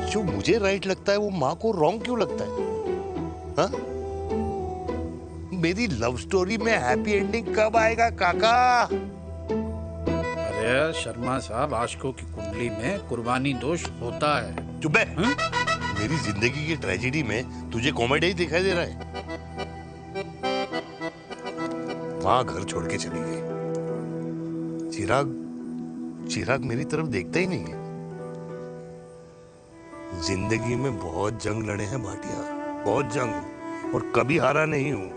Speaker 2: जो मुझे राइट लगता है वो माँ को रॉन्ग क्यों लगता है? हाँ? मेरी लव स्टोरी में हैप्पी एंडिंग कब आएगा काका?
Speaker 20: अरे शर्मा साहब, आशिकों की कुंडली में कुर्बानी दोष होता है।
Speaker 2: चुप है। मेरी जिंदगी की ट्रेजेडी में तुझे कॉमेडी ही दिखाई दे रहा है। माँ घर छोड़ के चली गई। चिराग मेरी तरफ देखता ही नहीं है। जिंदगी में बहुत जंग लड़े हैं भाटिया, बहुत जंग, और कभी हारा नहीं हूं।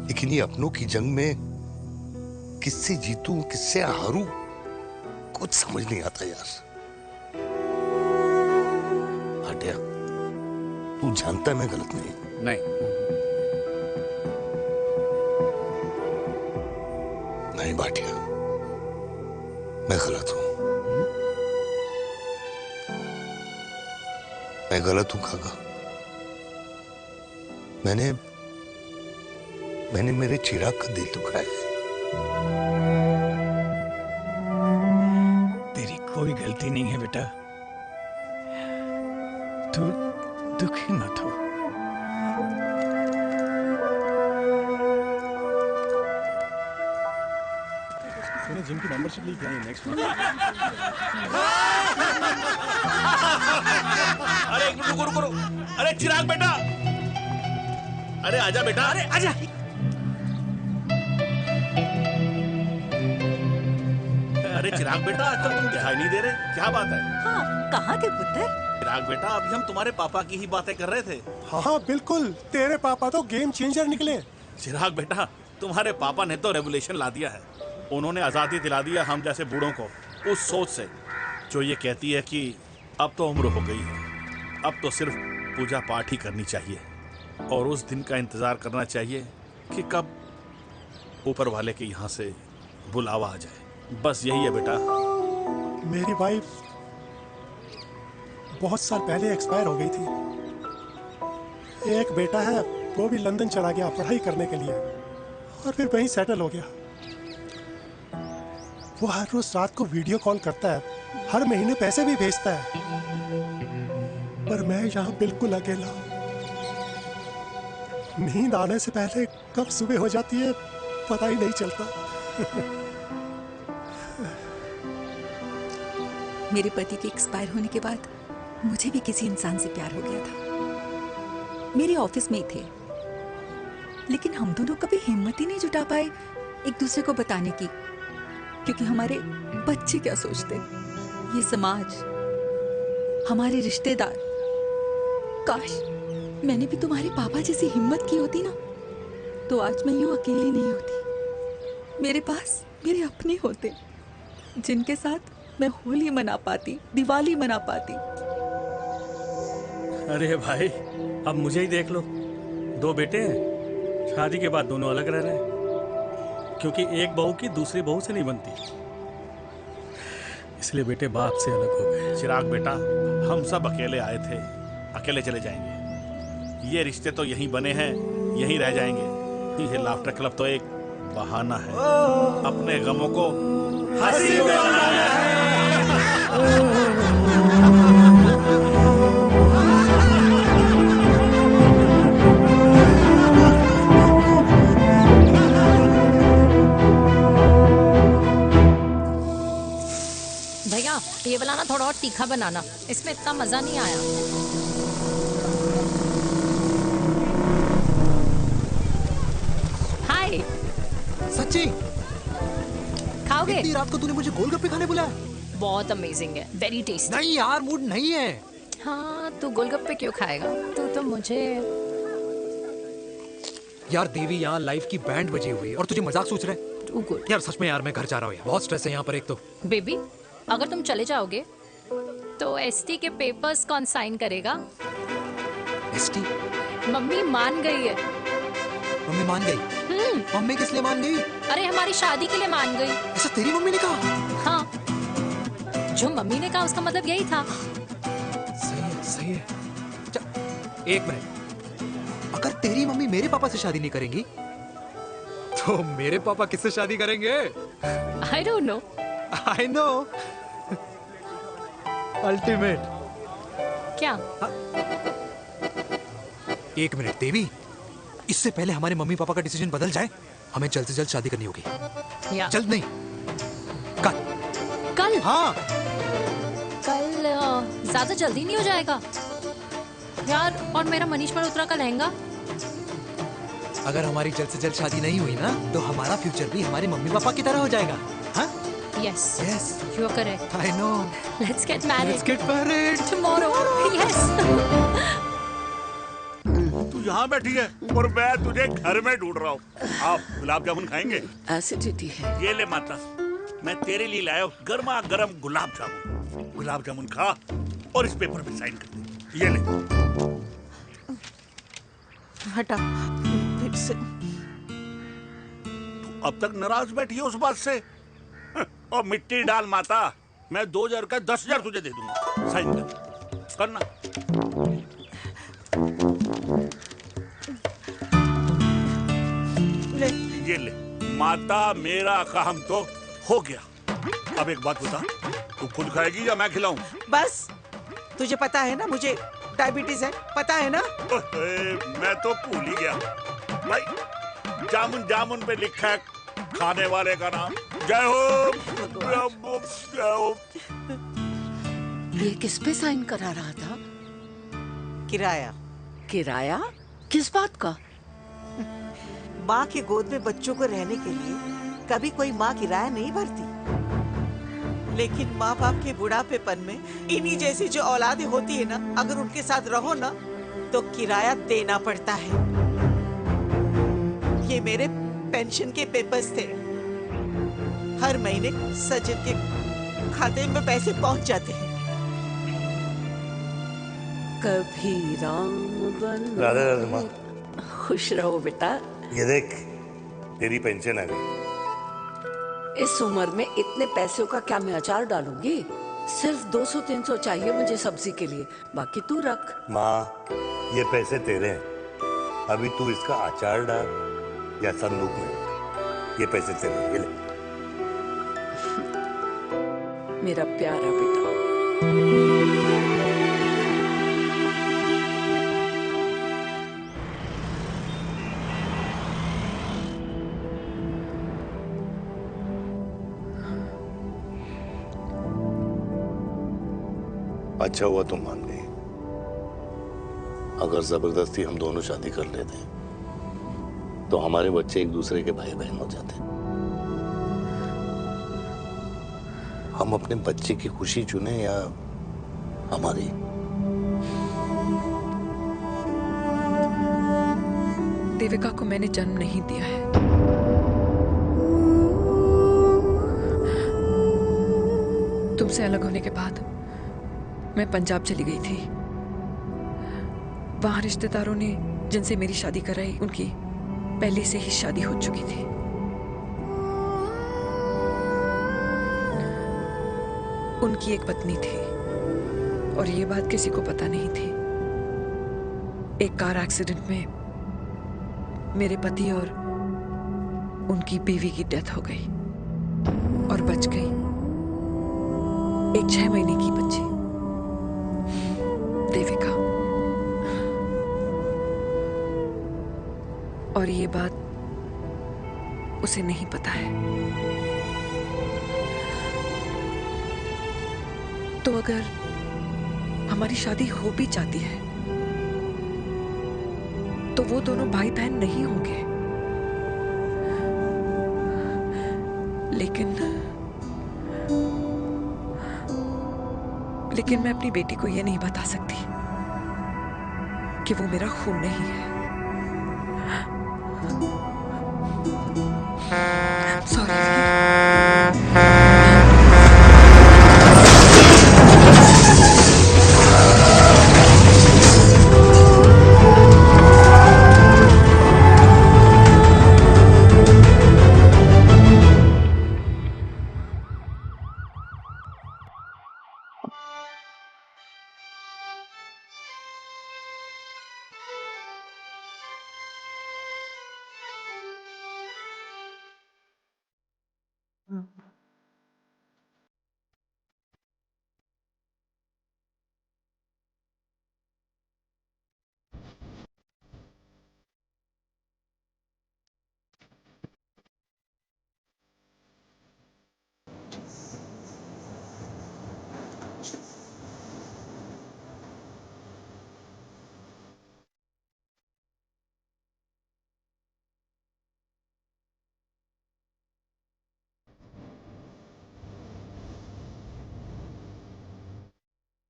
Speaker 2: लेकिन ये अपनों की जंग में किससे जीतूं किससे हारूं कुछ समझ नहीं आता यार। भाटिया तू जानता है मैं गलत नहीं। नहीं भाटिया, मैं गलत हूं। मैं गलत हूं काका। मैंने मेरे चिराग का दिल दुखाया है।
Speaker 20: तेरी कोई गलती नहीं है बेटा, तू दुखी मत हो।
Speaker 7: जिम की मेंबरशिप ली क्या नेक्स्ट वीक?
Speaker 8: अरे रुको। अरे चिराग बेटा, अरे आजा बेटा, अरे आजा। अरे चिराग बेटा, आजकल तुम दिखाई नहीं दे रहे, क्या बात है?
Speaker 16: हाँ, कहाँ थे पुत्र?
Speaker 8: चिराग बेटा, अभी हम तुम्हारे पापा की ही बातें कर रहे थे।
Speaker 6: हाँ बिल्कुल, तेरे पापा तो गेम चेंजर निकले।
Speaker 8: चिराग बेटा, तुम्हारे पापा ने तो रेवोल्यूशन ला दिया है। उन्होंने आज़ादी दिला दिया हम जैसे बूढ़ों को, उस सोच से जो ये कहती है कि अब तो उम्र हो गई है, अब तो सिर्फ पूजा पाठ ही करनी चाहिए और उस दिन का इंतज़ार करना चाहिए कि कब ऊपर वाले के यहाँ से बुलावा आ जाए। बस यही है बेटा।
Speaker 6: मेरी वाइफ बहुत साल पहले एक्सपायर हो गई थी। एक बेटा है, वो भी लंदन चला गया पढ़ाई करने के लिए और फिर वहीं सेटल हो गया। वो हर रोज रात को वीडियो कॉल करता है, हर महीने पैसे भी भेजता है, पर मैं यहाँ बिल्कुल अकेला हूँ। नींद आने से पहले कब सुबह हो जाती है पता ही नहीं चलता।
Speaker 21: मेरे पति के एक्सपायर होने के बाद मुझे भी किसी इंसान से प्यार हो गया था। मेरे ऑफिस में ही थे, लेकिन हम दोनों कभी हिम्मत ही नहीं जुटा पाए एक दूसरे को बताने की, क्योंकि हमारे बच्चे क्या सोचते, ये समाज, हमारे रिश्तेदार। काश मैंने भी तुम्हारे पापा जैसी हिम्मत की होती ना, तो आज मैं यूं अकेली नहीं होती। मेरे पास मेरे अपने होते जिनके साथ मैं होली मना पाती, दिवाली मना पाती।
Speaker 20: अरे भाई, अब मुझे ही देख लो, 2 बेटे हैं, शादी के बाद दोनों अलग रह रहे हैं, क्योंकि एक बहू की दूसरी बहू से नहीं बनती, इसलिए बेटे बाप से अलग हो गए।
Speaker 8: चिराग बेटा, हम सब अकेले आए थे, अकेले चले जाएंगे। ये रिश्ते तो यहीं बने हैं, यहीं रह जाएंगे। ये लाफ्टर क्लब तो एक बहाना है अपने गमों को हंसी में बनाना
Speaker 9: भैया ये वाला ना थोड़ा और तीखा बनाना, इसमें इतना मजा नहीं आया। हाय।
Speaker 1: सच्ची?
Speaker 9: खाओगे?
Speaker 1: इतनी रात को तूने मुझे गोलगप्पे खाने बुलाया?
Speaker 9: बहुत अमेजिंग है, वेरी टेस्टी।
Speaker 1: नहीं यार, मूड नहीं है।
Speaker 9: हाँ, तू गोलगप्पे क्यों खाएगा? तू तो मुझे।
Speaker 1: यार देवी, यहाँ लाइफ की बैंड बजी हुई है और तुझे मजाक सोच रहा है?
Speaker 9: Too good.
Speaker 1: यार सच में यार, मैं घर जा रहा हूँ यार, बहुत स्ट्रेस है यहाँ पर एक तो।
Speaker 9: बेबी, अगर तुम चले जाओगे तो एसटी के पेपर्स कौन साइन करेगा?
Speaker 1: एसटी?
Speaker 9: मम्मी मान गई है।
Speaker 1: मम्मी मान गई? मम्मी किस लिए मान गई?
Speaker 9: अरे हमारी शादी के लिए मान गई।
Speaker 1: ऐसा तेरी मम्मी ने कहा?
Speaker 9: हाँ, जो मम्मी ने कहा उसका मतलब यही था।
Speaker 1: सही है, सही है। एक मिनट, अगर तेरी मम्मी मेरे पापा से शादी नहीं करेंगी तो मेरे पापा किससे शादी करेंगे?
Speaker 9: I don't know.
Speaker 1: I know. Ultimate.
Speaker 9: क्या?
Speaker 1: एक मिनट देवी, इससे पहले हमारे मम्मी पापा का डिसीजन बदल जाए, हमें जल्द से जल्द शादी करनी होगी।
Speaker 9: या।
Speaker 1: जल्द नहीं, कल।
Speaker 9: कल?
Speaker 1: हाँ।
Speaker 9: कल ज्यादा जल्दी नहीं हो जाएगा यार? और मेरा मनीष मल्होत्रा का लहंगा?
Speaker 1: अगर हमारी जल्द से जल्द शादी नहीं हुई ना, तो हमारा फ्यूचर भी हमारे मम्मी पापा की तरह हो जाएगा। हाँ?
Speaker 9: Yes.
Speaker 1: Yes.
Speaker 9: You are correct.
Speaker 1: I know.
Speaker 9: Let's get married.
Speaker 1: Let's get married.
Speaker 9: Tomorrow. Yes.
Speaker 8: तू यहाँ बैठी है और मैं तुझे घर में ढूंढ रहा हूँ। आप गुलाब जामुन खाएंगे?
Speaker 3: एसिडिटी है।
Speaker 8: ये ले माता, मैं तेरे लिए लाया हूँ गर्मा गर्म गुलाब जामुन। गुलाब जामुन खा और इस पेपर पे साइन कर दे। ये ले।
Speaker 16: हटा फिर से।
Speaker 8: तू अब तक नाराज बैठी है उस बात से? और मिट्टी डाल माता, मैं 2000 का 10,000 तुझे दे दूंगा। साइन कर, करना।
Speaker 16: ले।
Speaker 8: ये ले माता, मेरा काम तो हो गया। अब एक बात बता, तू खुद खाएगी या मैं खिलाऊं?
Speaker 16: बस, तुझे पता है ना मुझे डायबिटीज है, पता है ना?
Speaker 8: मैं तो भूल ही गया भाई, जामुन जामुन पे लिखा है खाने वाले का नाम। जय हो, जय हो।
Speaker 3: ये किस पे साइन करा रहा था?
Speaker 16: किराया।
Speaker 3: किराया? किस बात का?
Speaker 16: माँ की गोद में बच्चों को रहने के लिए कभी कोई माँ किराया नहीं भरती, लेकिन माँ बाप के बुढ़ापेपन में इन्हीं जैसी जो औलादें होती है ना, अगर उनके साथ रहो ना तो किराया देना पड़ता है। ये मेरे पेंशन के पेपर्स थे, हर महीने सचिन के खाते में पैसे पहुंच जाते हैं।
Speaker 3: कभी राम बन।
Speaker 2: राधे राधे माँ।
Speaker 3: खुश रहो बेटा।
Speaker 2: ये देख, तेरी पेंशन आ गई।
Speaker 3: इस उम्र में इतने पैसों का क्या मैं अचार डालूंगी? सिर्फ 200-300 चाहिए मुझे सब्जी के लिए, बाकी तू रख।
Speaker 2: माँ, ये पैसे तेरे हैं, अभी तू इसका अचार डाल या संदूक में रख। ये पैसे तेरे हैं, ये ले।
Speaker 3: मेरा प्यारा बेटा।
Speaker 2: अच्छा हुआ तुम मान गई। अगर जबरदस्ती हम दोनों शादी कर लेते तो हमारे बच्चे एक दूसरे के भाई बहन हो जाते। हम अपने बच्चे की खुशी चुने या हमारी?
Speaker 19: देविका को मैंने जन्म नहीं दिया है। तुमसे अलग होने के बाद मैं पंजाब चली गई थी। वहां रिश्तेदारों ने जिनसे मेरी शादी कराई, उनकी पहले से ही शादी हो चुकी थी। उनकी एक पत्नी थी और ये बात किसी को पता नहीं थी। एक कार एक्सीडेंट में
Speaker 4: मेरे पति और उनकी बीवी की डेथ हो गई और बच गई एक 6 महीने की बच्ची देविका। और ये बात उसे नहीं पता है। तो अगर हमारी शादी हो भी जाती है तो वो दोनों भाई बहन नहीं होंगे। लेकिन मैं अपनी बेटी को ये नहीं बता सकती कि वो मेरा खून नहीं है।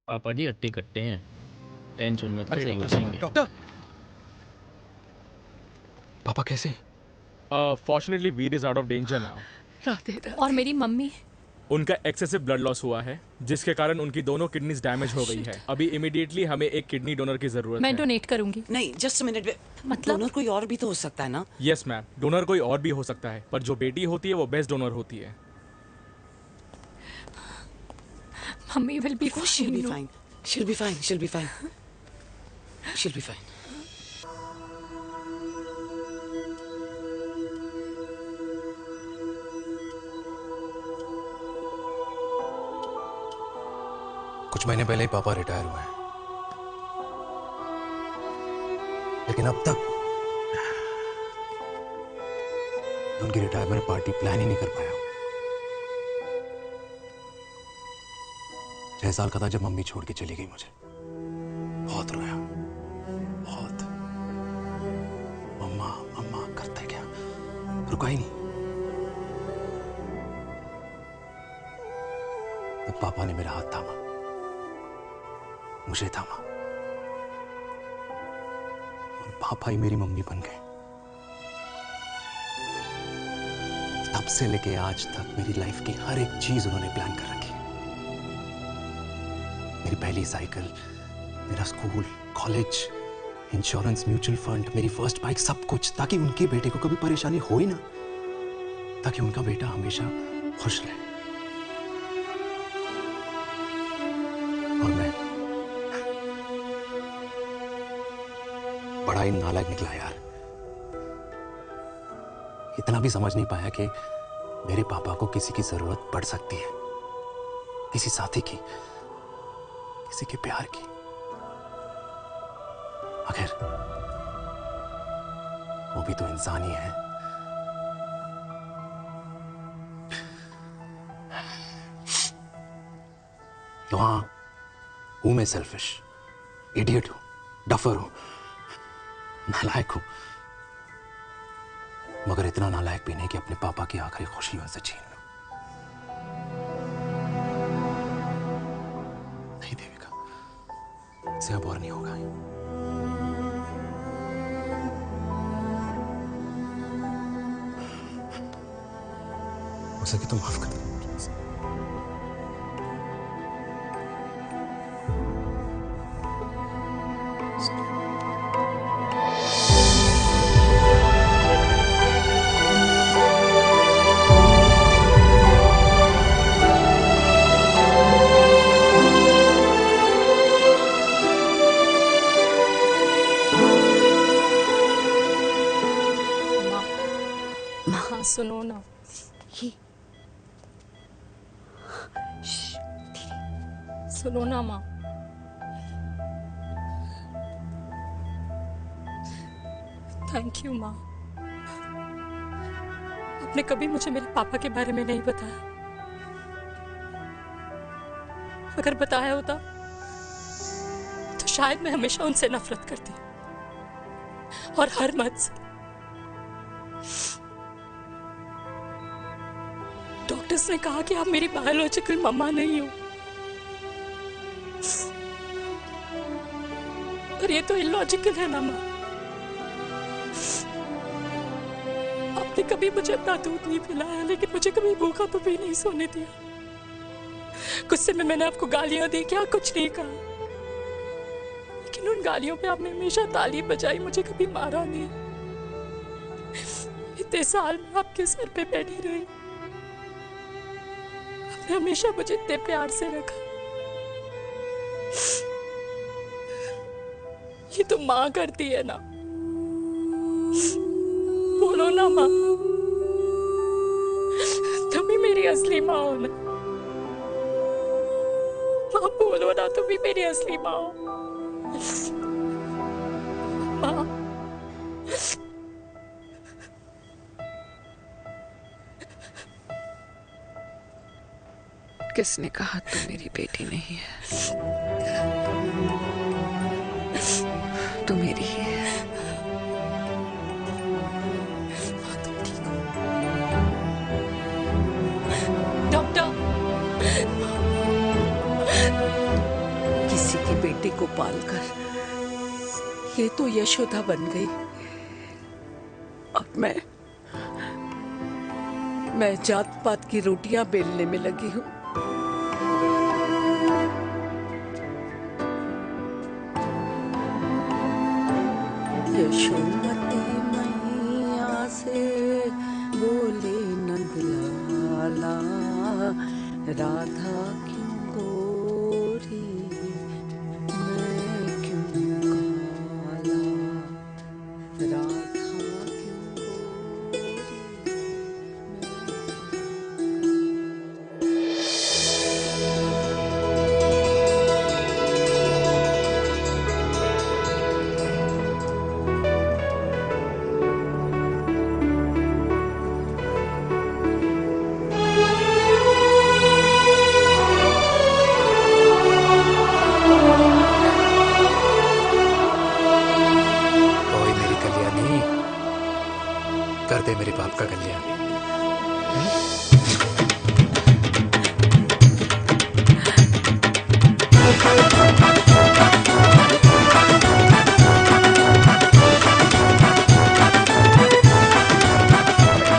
Speaker 12: पापा जी हट्टे कट्टे हैं, टेंशन मत सही हो जाएंगे।
Speaker 7: डॉक्टर
Speaker 5: पापा कैसे?
Speaker 7: Fortunately Veer is out of danger now.
Speaker 9: और मेरी मम्मी?
Speaker 7: उनका एक्सेसिव ब्लड लॉस हुआ है जिसके कारण उनकी दोनों किडनीज डैमेज हो गई है। अभी इमीडिएटली हमें एक किडनी डोनर की जरूरत
Speaker 9: मैं
Speaker 7: है।
Speaker 9: डोनेट करूंगी।
Speaker 3: नहीं, जस्ट मिनट। मतलब डोनर कोई और भी तो हो सकता है ना?
Speaker 7: यस मैम, डोनर कोई और भी हो सकता है, पर जो बेटी होती है वो बेस्ट डोनर होती है।
Speaker 9: Mummy will be fine.
Speaker 3: She'll be fine. She'll be fine. She'll be fine. She'll be fine.
Speaker 1: कुछ महीने पहले ही पापा रिटायर हुए हैं, लेकिन अब तक उनकी रिटायरमेंट पार्टी प्लान ही नहीं कर पाया। 6 साल का था जब मम्मी छोड़ के चली गई मुझे। बहुत रोया, बहुत। मम्मा मम्मा करते क्या, रुका ही नहीं। तब पापा ने मेरा हाथ थामा, मुझे थामा, और पापा ही मेरी मम्मी बन गए। तब से लेके आज तक मेरी लाइफ की हर एक चीज उन्होंने प्लान कर रखी। मेरी पहली साइकिल, मेरा school, college, insurance, mutual fund, मेरी फर्स्ट बाइक, सब कुछ, ताकि उनके बेटे को कभी परेशानी हो ही ना, ताकि उनका बेटा हमेशा खुश रहे। और मैं बड़ा ही नालायक निकला यार। इतना भी समझ नहीं पाया कि मेरे पापा को किसी की जरूरत पड़ सकती है, किसी साथी की, किसी के प्यार की। आखिर वो भी तो इंसान ही है। तो हाँ, हूं मैं सेल्फिश, इडियट हूं, डफर हूं, नालायक हूं, मगर इतना नालायक भी नहीं कि अपने पापा की आखिरी खुशी उनसे छीन लूं। नहीं देविका, इससे अब और नहीं होगा। हो सके तो माफ कर दो।
Speaker 18: सुनो ना माँ, थैंक यू माँ। आपने कभी मुझे मेरे पापा के बारे में नहीं बताया। अगर बताया होता तो शायद मैं हमेशा उनसे नफरत करती और हर मत से। डॉक्टर्स ने कहा कि आप मेरी बायोलॉजिकल मम्मा नहीं हो, पर ये तो इलॉजिकल है ना माँ। आपने कभी मुझे अपना दूध नहीं पिलाया, लेकिन मुझे कभी भूखा तो भी नहीं सोने दिया। गुस्से में मैंने आपको गालियां दी, क्या कुछ नहीं कहा, लेकिन उन गालियों पे आपने हमेशा ताली बजाई, मुझे कभी मारा नहीं। इतने साल में आपके सर पे बैठी रही, आपने हमेशा मुझे इतने प्यार से रखा। ये तो माँ करती है ना, बोलो ना माँ, तुम ही मेरी असली माँ हो ना। माँ बोलो ना, तुम ही मेरी असली माँ हो। माँ,
Speaker 4: किसने कहा तू मेरी बेटी नहीं है? तू मेरी ही है।
Speaker 3: किसी की बेटी को पालकर ये तो यशोदा बन गई। अब मैं जात पात की रोटियां बेलने में लगी हूँ। यशोमती मैया से बोले नंदलाला, राधा क्यों गोरी मैं क्यों काला, राधा
Speaker 1: कर दे मेरे बाप का कल्याण।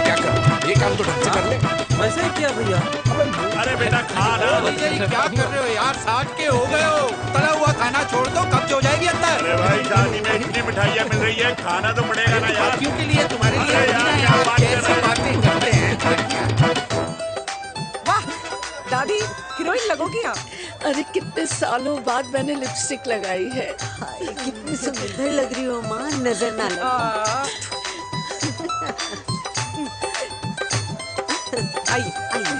Speaker 1: क्या कर, ये काम तो ढंग से कर ले।
Speaker 15: वैसे ही किया भैया।
Speaker 8: अरे बेटा खा ना।
Speaker 1: क्या कर रहे हो यार, 60 के हो गए हो। तला हुआ खाना छोड़ दो, कब्ज हो जाएगी अंदर।
Speaker 8: अरे भाई शादी में इतनी मिठाइयाँ मिल रही है, खाना तो पड़ेगा ना यार।
Speaker 1: क्यों के लिए तुम्हारे लिए
Speaker 8: यार
Speaker 1: कैसी बातें करते हैं।
Speaker 17: वाह दादी, हीरोइन लगोगी आप।
Speaker 3: अरे कितने सालों बाद मैंने लिपस्टिक लगाई है।
Speaker 11: कितनी सुंदर लग रही हो माँ, नजर ना लगे।
Speaker 17: आइए आइए।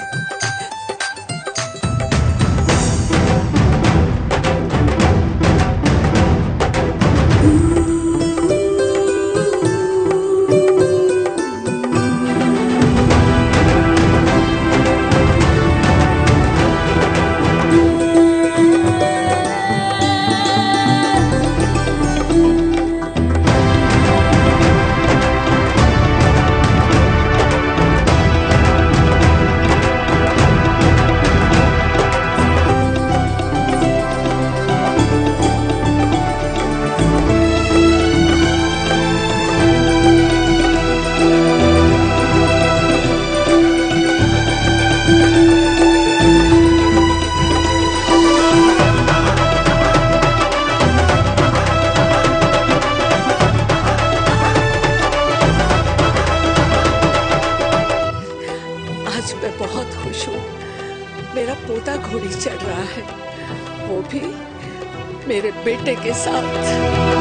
Speaker 3: मेरा पोता घोड़ी चढ़ रहा है, वो भी मेरे बेटे के साथ।